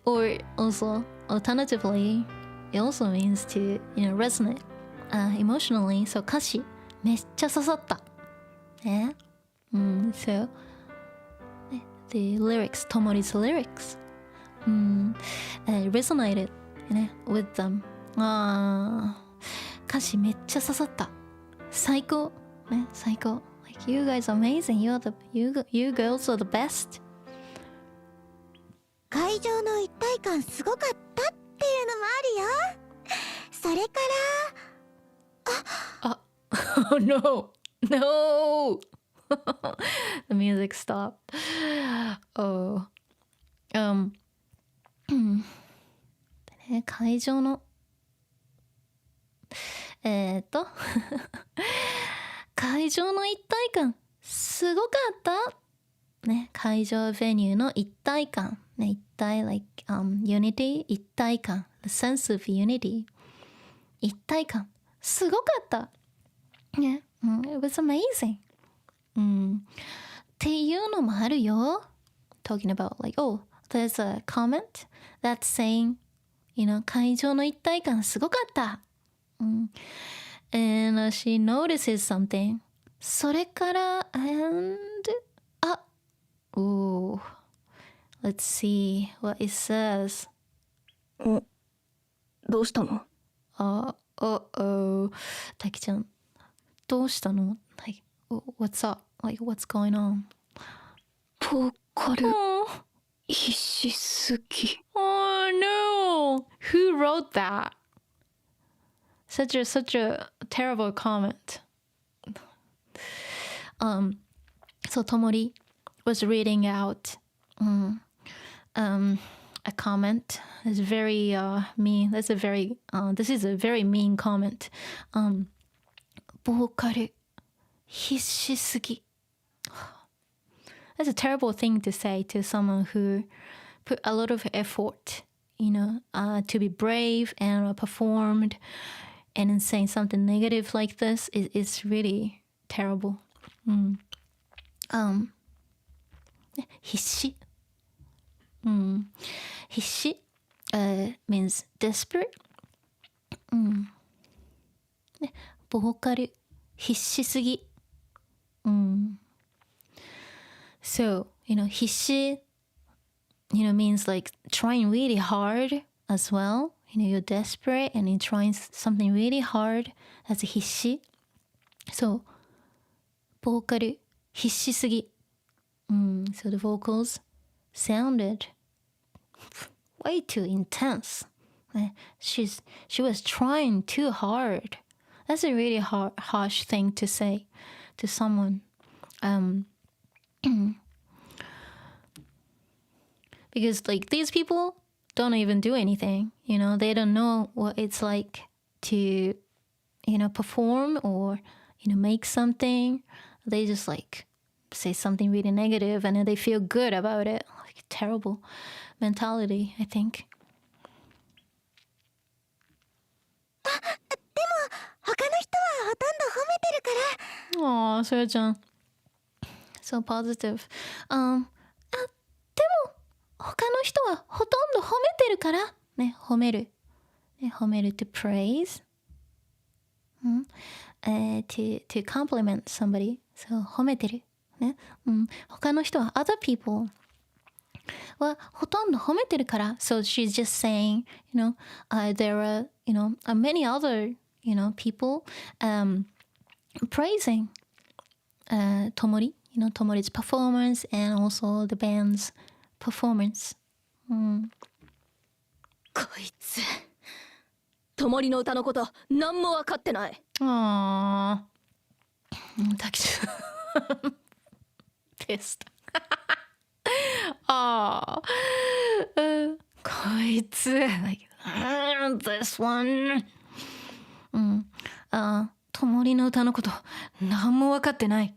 Or also, alternatively, it also means to, resonate emotionally. So 歌詞めっちゃ刺さった。ね。So, the lyrics, Tomori's lyrics, resonated, with them. 歌詞めっちゃ刺さった。最高。ね、最高。Like, you guys are amazing. You girls are the best. 会場の一体感すごかったっていうのもあるよ。それからOh no! No! The music stopped. Oh. ね、会場の会場の一体感すごかったね。会場ベニューの一体感ね。一体 like unity 一体感 the sense of unity 一体感すごかったね。It was amazing っていうのもあるよ。Talking about like oh there's a comment that's saying you know 会場の一体感すごかったAnd she notices something. それから and ooh, let's see what it says. どうしたの？タキちゃん、どうしたの？ Like, what's up? Like, what's going on? ボーカル必死すぎ。Oh no! Who wrote that? Such a terrible comment. So Tomori was reading out a comment. It's very mean. This is a very mean comment. ボーカル必死すぎ. That's a terrible thing to say to someone who put a lot of effort, you know, to be brave and performed. And then saying something negative like this is really terrible. 必死。必死、means desperate. ボーカル必死すぎ。So, you know, 必死, you know, means like trying really hard as well. You know, you're desperate and you're trying something really hard. That's 必死. So, ボーカル必死すぎ. So the vocals sounded way too intense. She was trying too hard. That's a really harsh thing to say to someone. Because like these people don't even do anything, you know, they don't know what it's like to, you know, perform or, you know, make something. They just like say something really negative and then they feel good about it. Like terrible mentality, I think. でも他の人はほとんど褒めてるから。Aw, Soya-chan. So positive. でも他の人はほとんど褒めてるからね、褒める、ね、褒める to praise、to compliment somebody. So 褒めてるね、他の人は other people はほとんど褒めてるから。So she's just saying, you know, there are, you know, many other, you know, people praising Tomori, you know, Tomori's performance and also the band's performance. こいつともりの歌のこと何も分かってない。Aww. Taki pissed. Aww. こいつ like this one. ともりの歌のこと何も分かってない。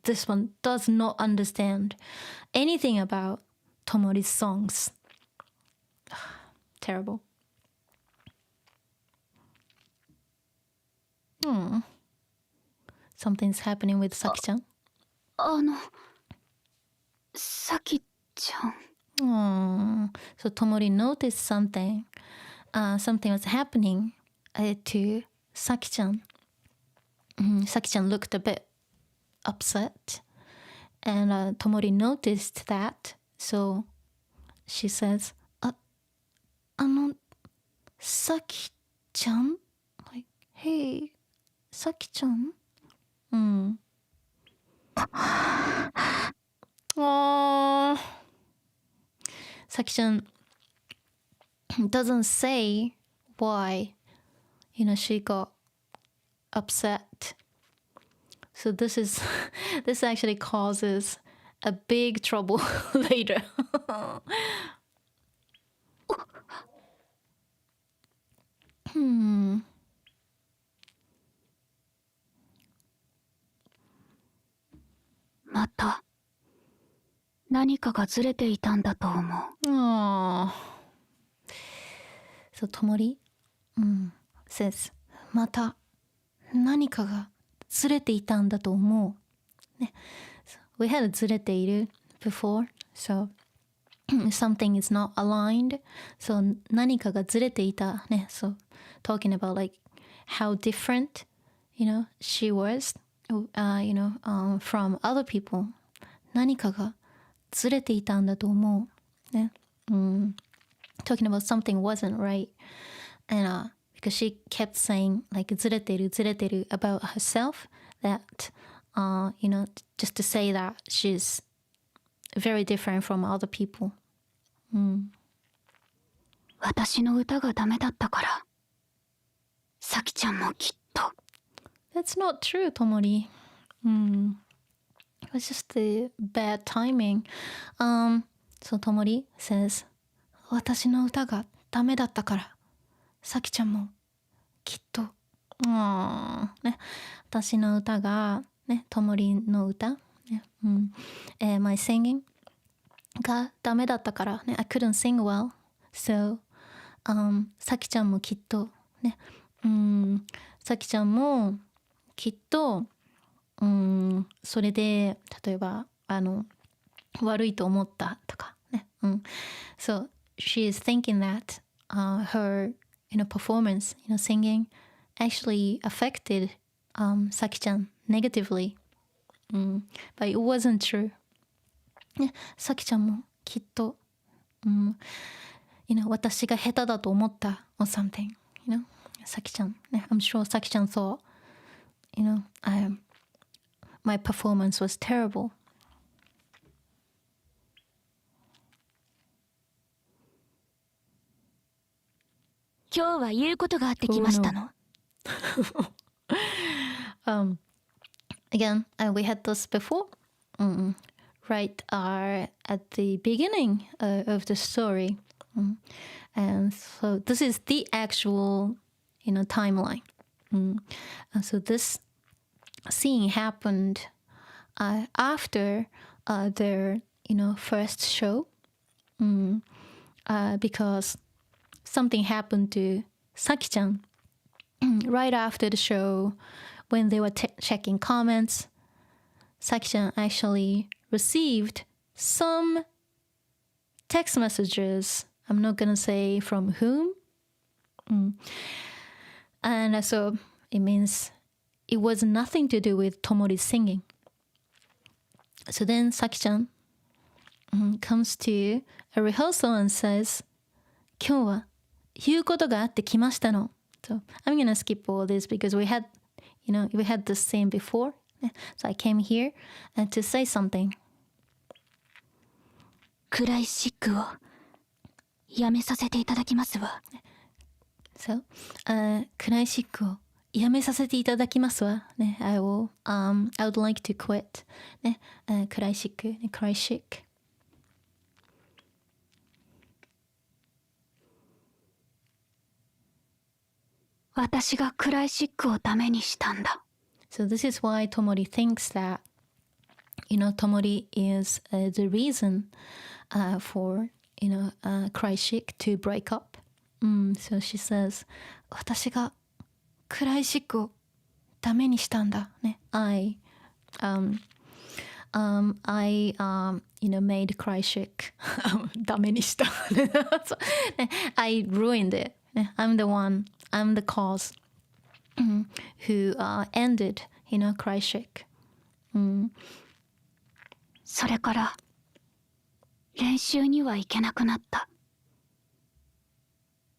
This one does not understand anything about Tomori's songs. Terrible. Something's happening with Saki-chan. さきちゃん。So Tomori noticed something. Something was happening to Saki-chan. Saki-chan looked a bit upset. And Tomori noticed that. So she says, さきちゃん? Like, hey, さきちゃん? Saki-chan doesn't say why, you know, she got upset. So this actually causes a big trouble later. 何かがずれていたんだと思う。Aww. So Tomori says また何かがずれていたんだと思う。ね。So we had ずれている before. So something is not aligned. So 何かがずれていた。ね。So talking about like how different, she was, from other people. 何かがずれていたんだと思う。ね。talking about something wasn't right. And because she kept saying like ずれてる about herself, that, just to say that she's very different from other people. 私の歌がダメだったから、さきちゃんもきっと。That's not true, Tomori. It was just the bad timing. So Tomori says, 私の歌がダメだったから、さきちゃんもきっと。ね、私の歌が、ね、Tomoriの歌、ねmy singing がダメだったから、ね、I couldn't sing well. So, さきちゃんもきっと、ね、さきちゃんもきっと、それで例えば悪いと思ったとかね。So she is thinking that her performance, singing actually affected Saki-chan negatively. But it wasn't true. ね、さきちゃんもきっと、私が下手だと思った or something. さきちゃん、ね、I'm sure さきちゃん thought, my performance was terrible. 今日は言うことがあってきましたの。Again, we had this before, right at the beginning of the story. And so this is the actual, timeline. So this scene happened after their, first show, because something happened to Saki-chan right after the show when they were checking comments. Saki-chan actually received some text messages. I'm not gonna say from whom. And so it means it was nothing to do with Tomori's singing. So then Saki-chan comes to a rehearsal and says, 今日は言うことがあってきましたの. So I'm gonna skip all this because we had this scene before. So I came here to say something. クライシックをやめさせていただきますわ。So, クライシックをやめさせていただきますわ。ね、I would like to quit. ね、クライシック、クライシック。私がクライシックをダメにしたんだ。So this is why Tomori thinks that, Tomori is the reason for, CRYCHIC to break up. So she says, 私がクライシックをダメにしたんだ。ね、I made CRYCHIC ダメにした。so, I ruined it. I'm the cause who ended, CRYCHIC. それから練習には行けなくなった。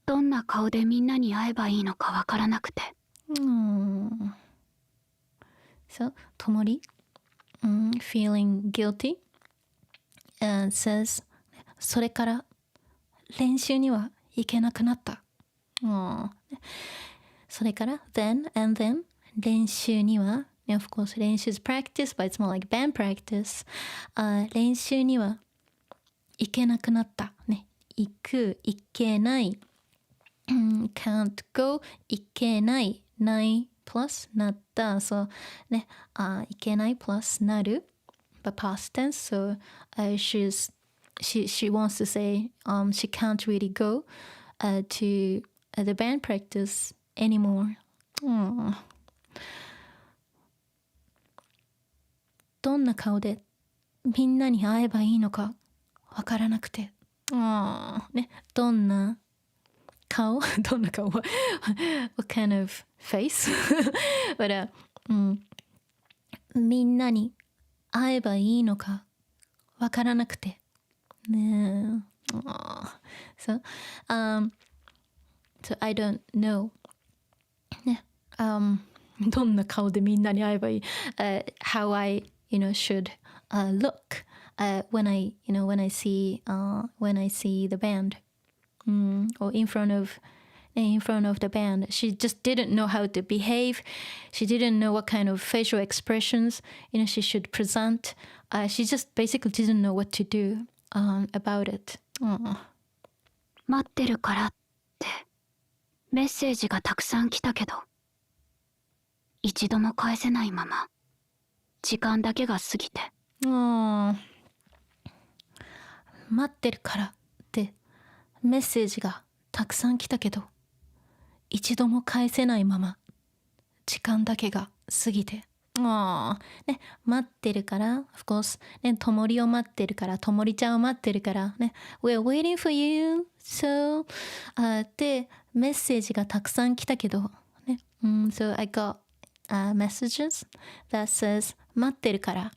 どんな顔でみんなに会えばいいのかわからなくて。So, Tomori, feeling guilty, and says, それから練習には行けなくなった。それから then 練習には、of course 練習 is practice, but it's more like band practice. 練習には行けなくなった。ね、行けない。can't go 行けない plus なった。そうね、行けない plus なる。but past tense. So she wants to say she can't really go to the band practice anymore. Aww. どんな顔でみんなに会えばいいのかわからなくて。ね、どんな顔どんな顔 What kind of face? But, みんなに会えばいいのかわからなくて。ねえ。So, so I don't know. ね。どんな顔でみんなに会えばいい。How I, should look when I see the band, or in front of the band. She just didn't know how to behave. She didn't know what kind of facial expressions she should present. She just basically didn't know what to do about it. 待ってるからってメッセージがたくさん来たけど一度も返せないまま時間だけが過ぎて。待ってるからってメッセージがたくさん来たけど一度も返せないまま時間だけが過ぎて。ね、待ってるから of course ね、ともりを待ってるからともりちゃんを待ってるからね We're waiting for you so でメッセージがたくさん来たけどね、So I got messages that says 待ってるから、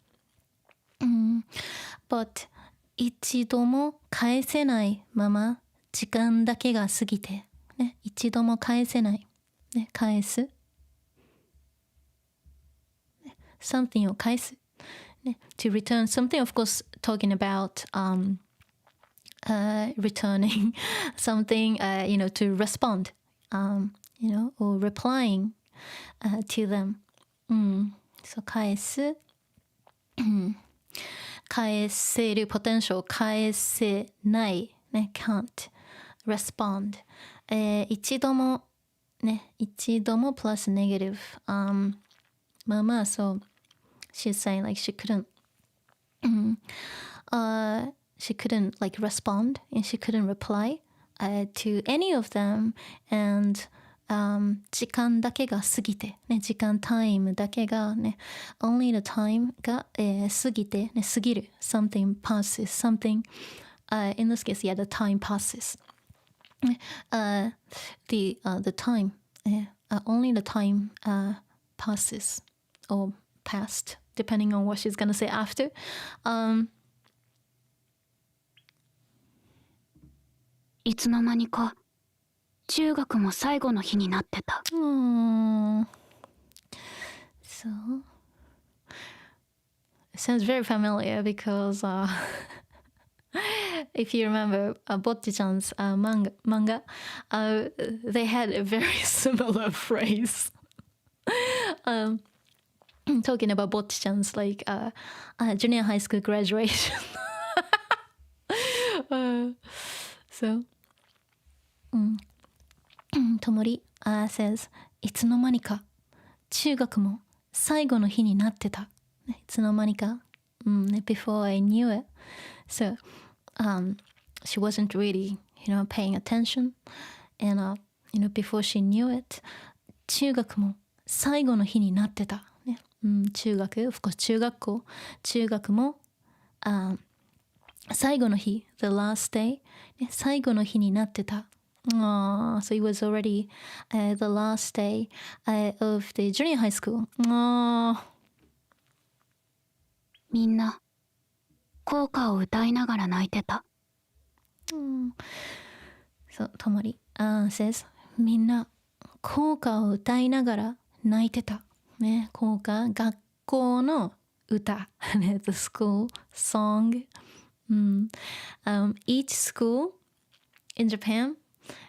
But 一度も返せないまま時間だけが過ぎて、ね、一度も返せない、ね、返す、ね、something を返す、ね、to return something, of course talking about returning something, to respond, or replying to them. So 返す、返せる potential 返せない、ね、can't respond、一度もね一度も plus negative、まあまあ so she's saying like she couldn't like respond and she couldn't reply to any of them and時間だけが過ぎて、ね、時間タイムだけがね only the time が、過ぎて、ね、過ぎる something passes something、in this case yeah the time passes、the time、only the time、passes or passed depending on what she's gonna say after、いつの間にか中学も最後の日になってた。So it sounds very familiar because if you remember Bocchi-chan's manga, they had a very similar phrase. Talking about Bocchi-chan's like junior high school graduation. So, Tomori says いつの間にか中学も最後の日になってた。いつの間にか、before I knew it. So, she wasn't really, paying attention. And, before she knew it, 中学も最後の日になってた。ね、中学、of course 中学校、中学も、最後の日、the last day、ね、最後の日になってた。So it was already the last day of the junior high school. みんな校歌を歌いながら泣いてた。So Tomori says みんな校歌を歌いながら泣いてた。ね、校歌、学校の歌。ね、the school song. Each school in Japan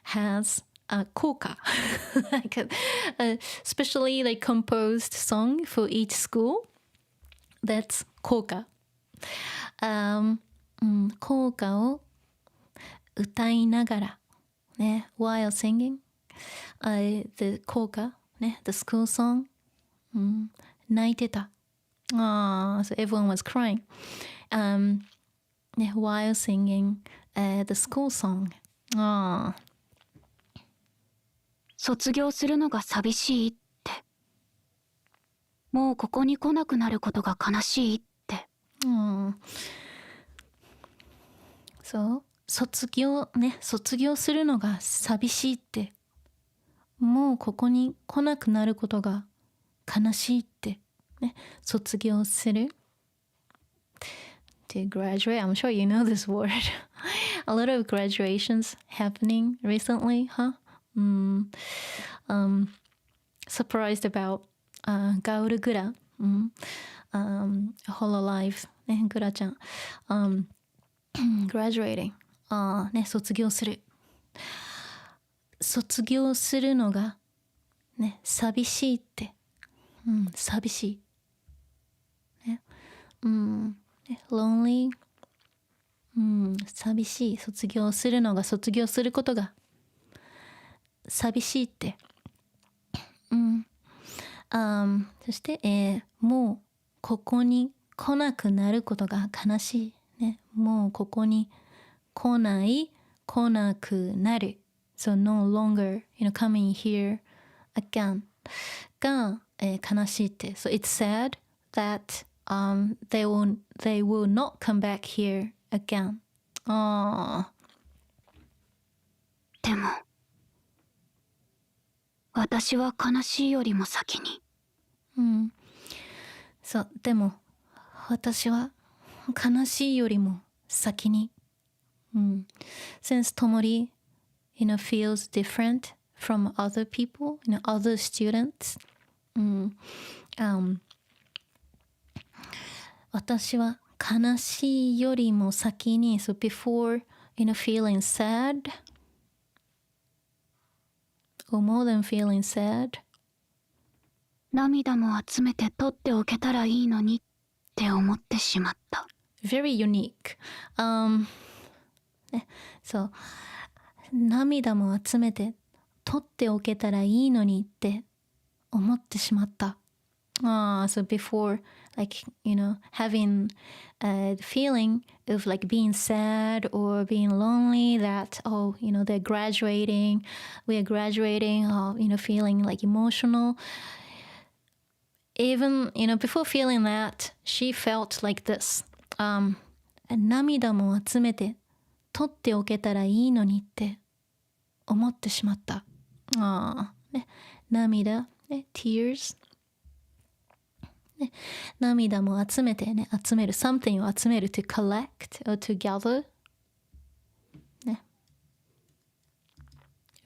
has a koka, like a specially like composed song for each school. That's koka. 校歌を歌いながら、ね、while singing, the 校歌、ね、the school song、泣いてた。So everyone was crying while singing the school song. 卒業するのが寂しいって。もうここに来なくなることが悲しいって。そう、卒業するのが寂しいって。もうここに来なくなることが悲しいって。ね、卒業する。To graduate, I'm sure you know this word. A lot of graduations happening recently, huh? Surprised about Gaoru Gura, Hololive, ね、グラちゃん、graduating, ね、卒業する。卒業するのがね、寂しいって、寂しい、ね、lonely、寂しい、卒業するのが、卒業することが寂しいって、そして、もうここに来なくなることが悲しい、ね、もうここに来なくなる。So no longer, coming here again が、悲しいって。So it's sad that they will not come back here again. でも、私は悲しいよりも先に。そう、でも私は悲しいよりも先に。Since Tomori feels different from other people, other students. 私は悲しいよりも先に、so before, feeling sad, or more than feeling sad. 涙も集めて取っておけたらいいのにって思ってしまった。Very unique. ね、そう。涙も集めて取っておけたらいいのにって思ってしまった。So before, having the feeling of being sad or being lonely that, they're graduating, we are graduating, feeling emotional. Even, before feeling that, she felt like this. 涙も集めて取っておけたらいいのにって思ってしまった。ね、涙、ね、tears、ね、涙も集めてね、集める、something を集める to collect or to gather、ね、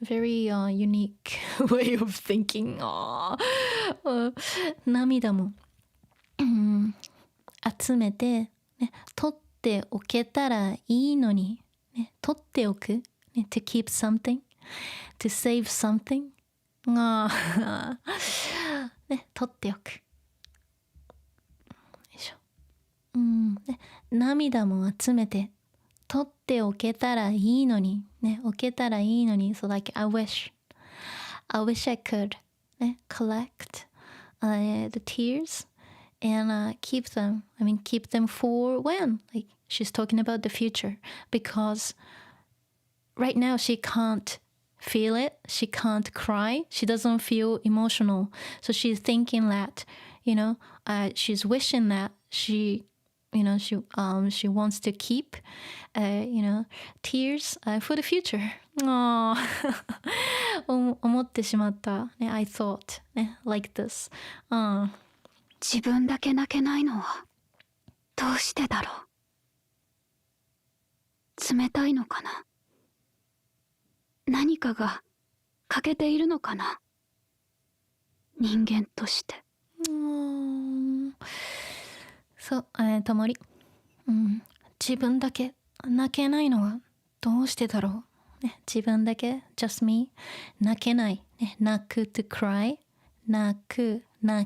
very unique way of thinking。涙も、集めて、ね、取っておけたらいいのに、ね、取っておく、ね、to keep something, to save something。ね、取っておく。よいしょ。ね、涙も集めて取っておけたらいいのに、ね、おけたらいいのに、so I wish I could、ね、collect、the tears and keep them for when? She's talking about the future because right now she can't feel it, she can't cry, she doesn't feel emotional. So she's thinking that, she's wishing that she wants to keep, tears for the future. 思ってしまった。ね、I thought, ね、like this. 自分だけ泣けないのはどうしてだろう。冷たいのかな。何かが欠けているのかな。人間として。そう、ともり、自分だけ泣けないのはどうしてだろう、ね、自分だけ just me 泣けない、ね、泣く to cry 泣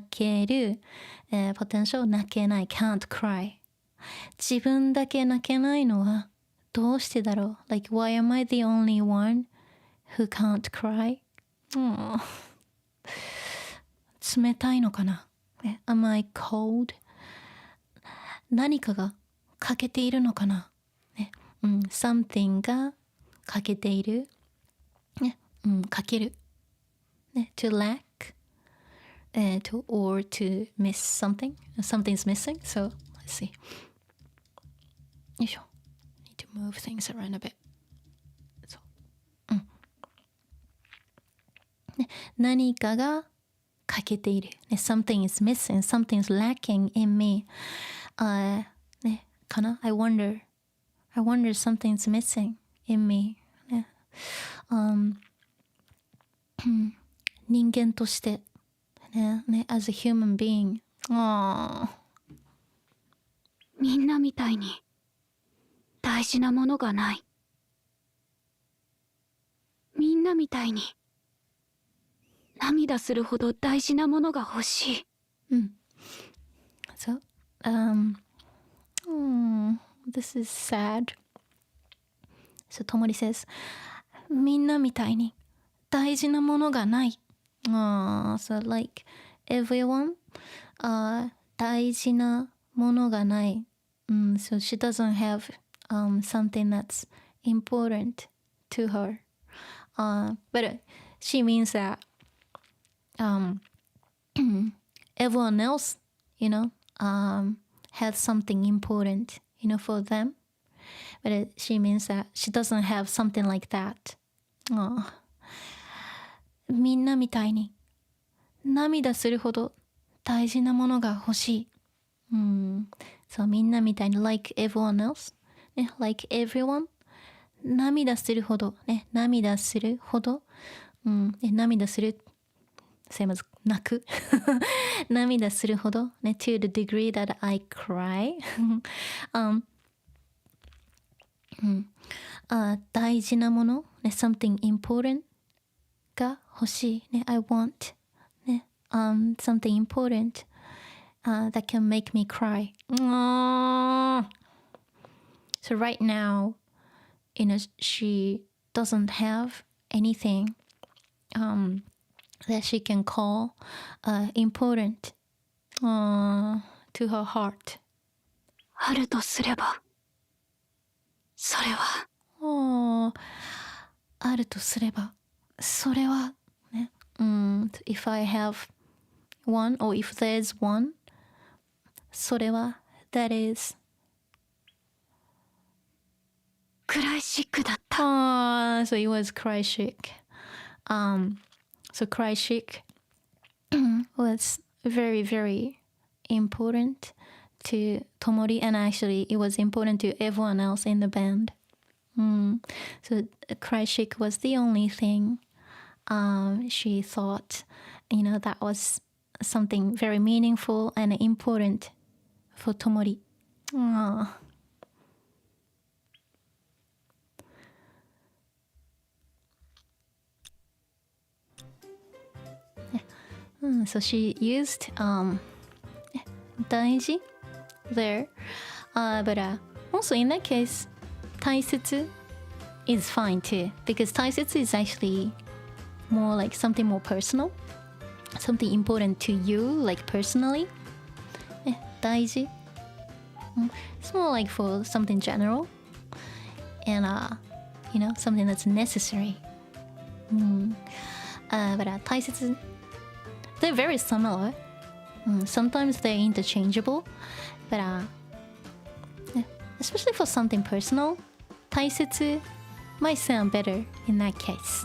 ける、potential 泣けない can't cry 自分だけ泣けないのはどうしてだろう why am I the only one who can't cry、冷たいのかな、am I cold 何かが欠けているのかな、ね、something が欠けている、ね、欠ける、ね、to lack, or to miss something. Something's missing. So let's see. よいしょ。Need to move things around a bit. そう。ね、何かが欠けている。ね、something is missing. Something's lacking in me. ね、かな I wonder something's missing in me. ね、人間としてね、as a human being. みんなみたいに大事なものがない。みんなみたいに涙するほど大事なものが欲しい。So, this is sad. So Tomori says, みんなみたいに大事なものがない。So like everyone, 大事なものがない。So she doesn't have something that's important to her. But she means that everyone else, has something important, for them. But she means that she doesn't have something like that. みんなみたいに涙するほど大事なものが欲しい。そう、みんなみたいに like everyone else、ね、like everyone 涙するほど、ね、涙するほど、涙する same as 泣く涙するほど、ね、to the degree that I cry 大事なもの、ね、something important が欲しい、ね、I want、ねsomething important、that can make me cry. So right now, she doesn't have anything that she can call important to her heart. あるとすれば、それは。あるとすれば、それは、ね。If I have one, or if there's one, それは that is クライシックだった。So it was CRYCHIC. So CRYCHIC was very, very important to Tomori, and actually it was important to everyone else in the band. So CRYCHIC was the only thing she thought, that was something very meaningful and important for Tomori. So she used 大事 there, but also in that case 大切 is fine too, because 大切 is actually more like something more personal, something important to you, like personally. 大事 it's more like for something general, and something that's necessary. But 大切 they're very similar. Sometimes they're interchangeable, but especially for something personal, 大切 might sound better in that case.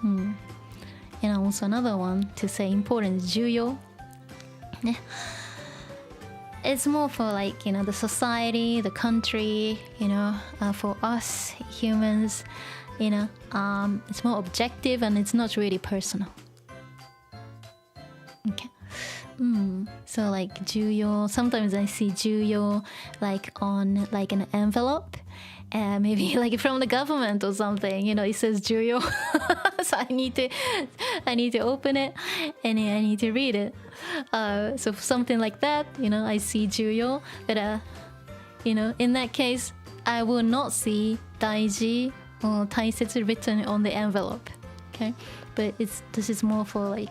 And also another one to say important is 重要. It's more for like, the society, the country, for us humans, it's more objective and it's not really personal. Okay. So like 重要, sometimes I see 重要 like on like an envelope, and maybe like from the government or something, it says 重要. So I need to open it and I need to read it. So something like that, I see 重要, but in that case I will not see 大事 or 大切 written on the envelope. Okay, but this is more for like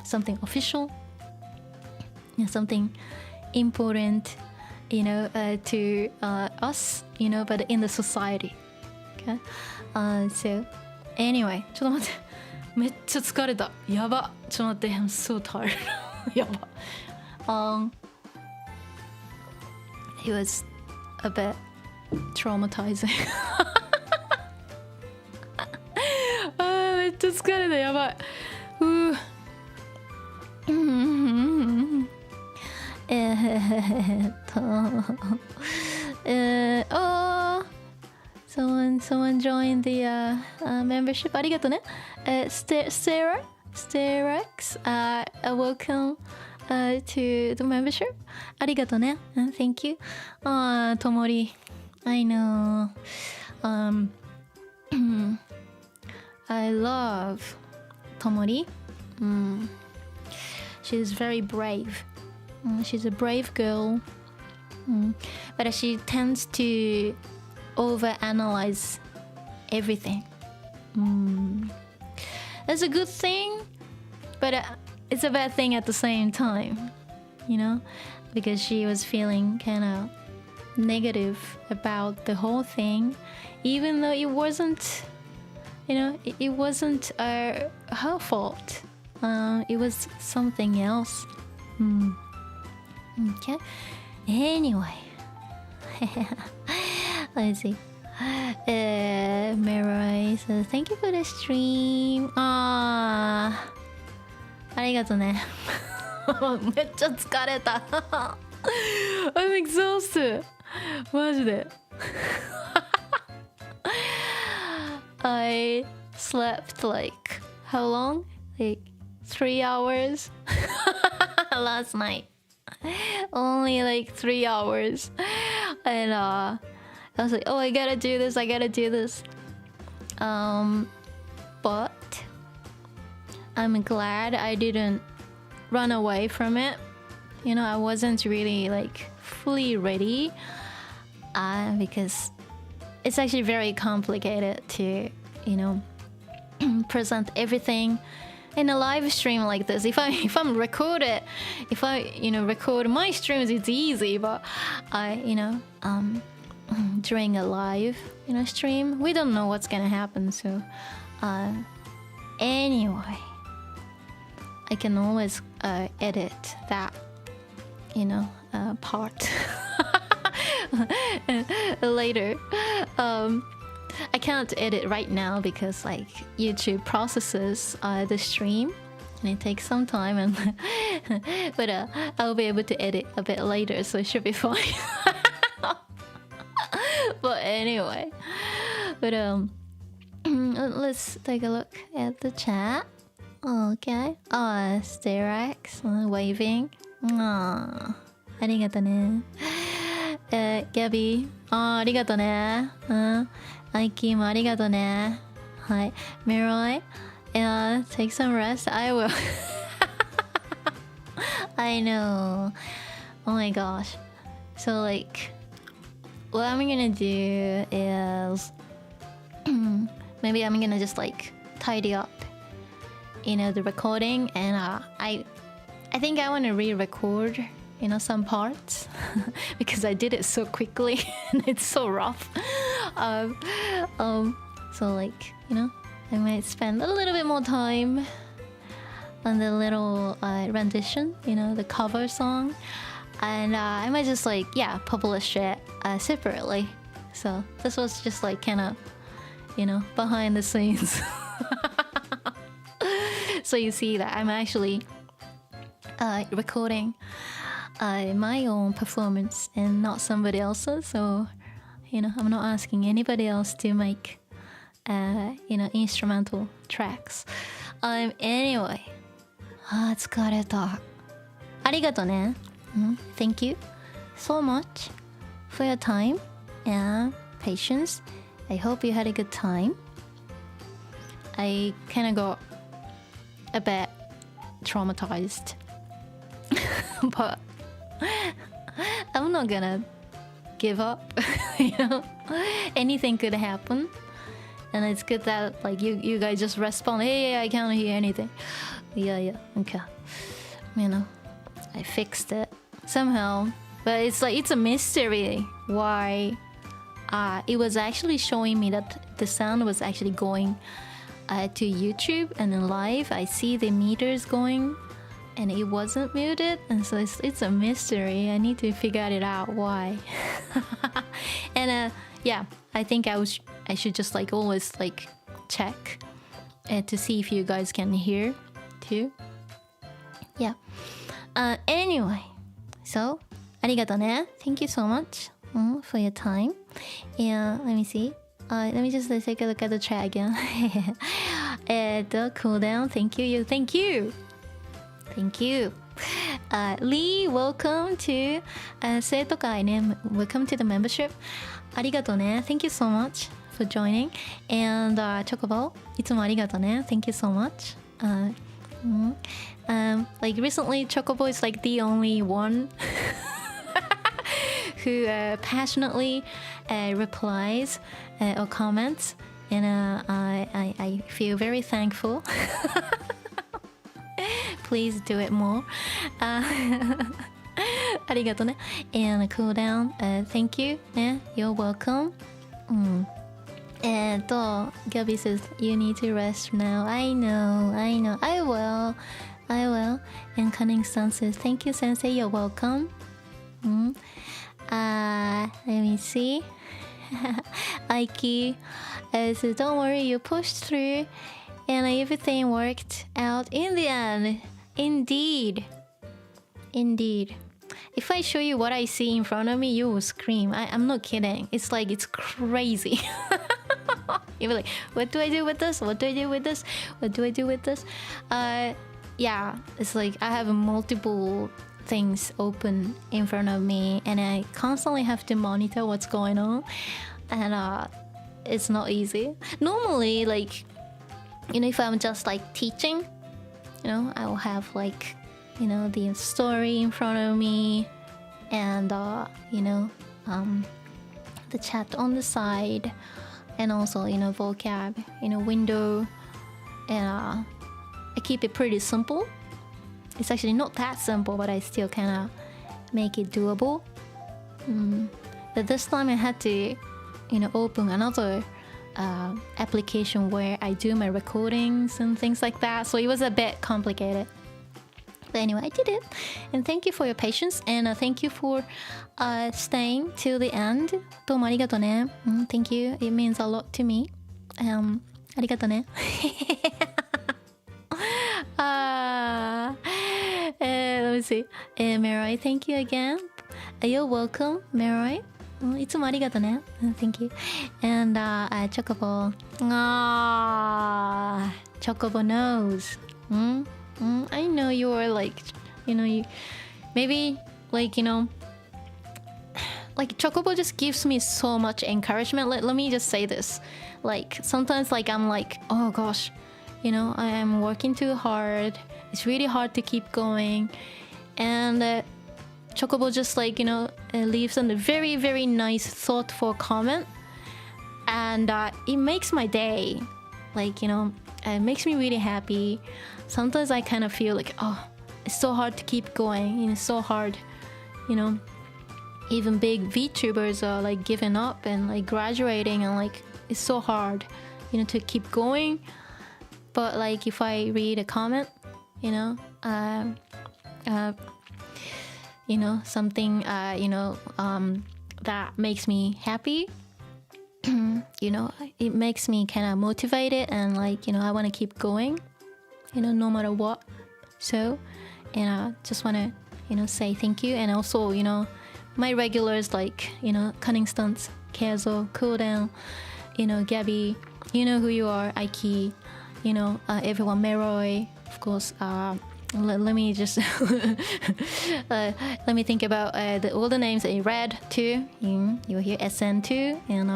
something official, something important, to us, but in the society. Okay. So anyway, ちょっと待って。めっちゃ疲れた。やば。ちょっと待って。I'm so tired. やば。It was a bit traumatizing. めっちゃ疲れた。やばい。Someone joined the membership. ありがとうね。Sterex, welcome to the membership. ありがとうね。Thank you. Tomori, I know. I love Tomori. She's very brave. She's a brave girl. But she tends to overanalyze everything. That's a good thing, but it's a bad thing at the same time, because she was feeling kind of negative about the whole thing, even though it wasn't, it wasn't her fault. It was something else. Okay. Anyway. Let's see. Mirai says, thank you for the stream. ありがとうね。めっちゃ疲れた。I'm exhausted. マジで。I slept like, how long? Like 3 hours last night. Only like 3 hours. And I was like, oh, I gotta do this. But I'm glad I didn't run away from it. I wasn't really like fully ready, because it's actually very complicated to, present everything in a live stream like this. If I'm recorded, record my streams, it's easy. But during a live, stream, we don't know what's gonna happen. So, anyway, I can always edit that, part later. I can't edit right now because like YouTube processes the stream and it takes some time, and but I'll be able to edit a bit later, so it should be fine. But anyway, let's take a look at the chat. Okay. Sterex waving. ありがとね。Gabby, ありがとね。Aiki もありがとね。はい。Mirai, take some rest. I will. I know. Oh my gosh. So like, what I'm gonna do is maybe I'm gonna just like tidy up, the recording, and I think I want to re-record, some parts because I did it so quickly and it's so rough. So like, I might spend a little bit more time on the little rendition, the cover song, and I might just like, publish it separately. So this was just like kind of, behind the scenes. So you see that I'm actually recording my own performance and not somebody else's. So, I'm not asking anybody else to make, instrumental tracks. Anyway, 疲れた。ありがとね。Thank you so much for your time and patience. I hope you had a good time. I kind of got a bit traumatized. But I'm not gonna give up. Anything could happen, and it's good that like you guys just respond. Hey, I can't hear anything. Yeah, okay. I fixed it. somehow. But it's like it's a mystery why it was actually showing me that the sound was actually going to YouTube, and in live I see the meters going and it wasn't muted, and so it's a mystery. I need to figure it out why. And yeah, I think I should just like always like check to see if you guys can hear too. Yeah. Anyway, so ありがとね. Thank you so much for your time. And let me see. Let me just take a look at the chat again. Cool down. Thank you. Thank you. Thank you. Lee, welcome to 生徒会ね. Welcome to the membership. ありがとね. Thank you so much for joining. And Chocobo, いつもありがとね. Thank you so much. Like recently, Chocobo is like the only one who passionately replies or comments, and I feel very thankful. Please do it more. ありがとね. And cool down. Thank you. ね. You're welcome. And Gabby says you need to rest now. I know. I will. And Cunning-san says thank you, Sensei. You're welcome. Let me see. Aiki says don't worry, you pushed through and everything worked out in the end. Indeed. If I show you what I see in front of me, you will scream. I'm not kidding. It's like it's crazy. You'll be like, what do I do with this? What do I do with this? What do I do with this? Yeah, it's like I have multiple things open in front of me, and I constantly have to monitor what's going on, and it's not easy. Normally, like, you know, if I'm just like teaching, you know, I will have like, you know, the story in front of me, and you know, the chat on the side, and also, you know, vocab, you know, window, and I keep it pretty simple. It's actually not that simple, but I still kind of make it doable. But this time I had to, you know, open another application where I do my recordings and things like that. So it was a bit complicated. But anyway, I did it. And thank you for your patience. And thank you for staying till the end. どうもありがとね. Thank you. It means a lot to me. ありがとね. Let me see. Meroy, thank you again. You're welcome, Meroy. いつもありがとね. Thank you. And Chocobo. Chocobo knows. I know you're like, you know, you maybe like, you know, like Chocobo just gives me so much encouragement. Let me just say this. Like sometimes like I'm like, oh gosh, you know, I am working too hard. It's really hard to keep going. And Chocobo just like, you know, leaves a very, very nice, thoughtful comment. And it makes my day. Like, you know, it makes me really happy. Sometimes I kind of feel like, oh, it's so hard to keep going. You know, it's so hard, you know. Even big VTubers are like giving up and like graduating, and like it's so hard, you know, to keep going. But like if I read a comment, you know, something, that makes me happy, you know, it makes me kind of motivated, and like, you know, I want to keep going, you know, no matter what. So, and I just want to, you know, say thank you. And also, you know, my regulars like, you know, Cunning Stunts, Kezo, Cool Down, you know, Gabby, you know who you are, Aiki, you know, everyone, Meroy, of course. Let me just let me think about all the names that you read too. You hear SN too, and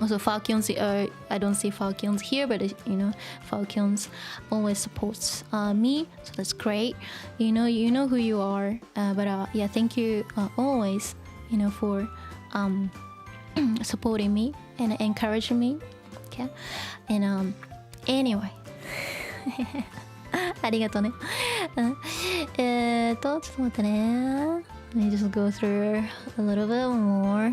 also Falcons. I don't see Falcons here, but you know, Falcons always supports me, so that's great. You know who you are. But yeah, thank you always, you know, for supporting me and encouraging me. Okay, and anyway. ありがとうね。ちょっと待ってね。Let me just go through a little bit more.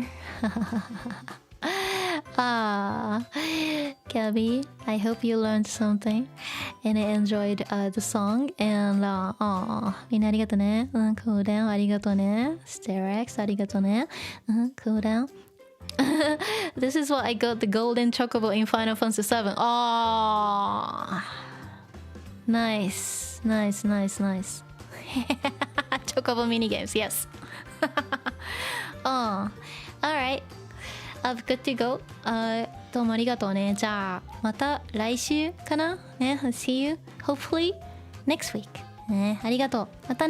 Gabby, I hope you learned something and enjoyed the song. And みんなありがとね。cool down ありがとね。Sterex ありがとね。cool down. This is what I got the golden chocobo in Final Fantasy 7. Nice. Chocobo mini games, yes. Alright. I've got to go. どうもありがとうね。じゃあまた来週かなね。See you hopefully next week. ね、ありがとう。またね。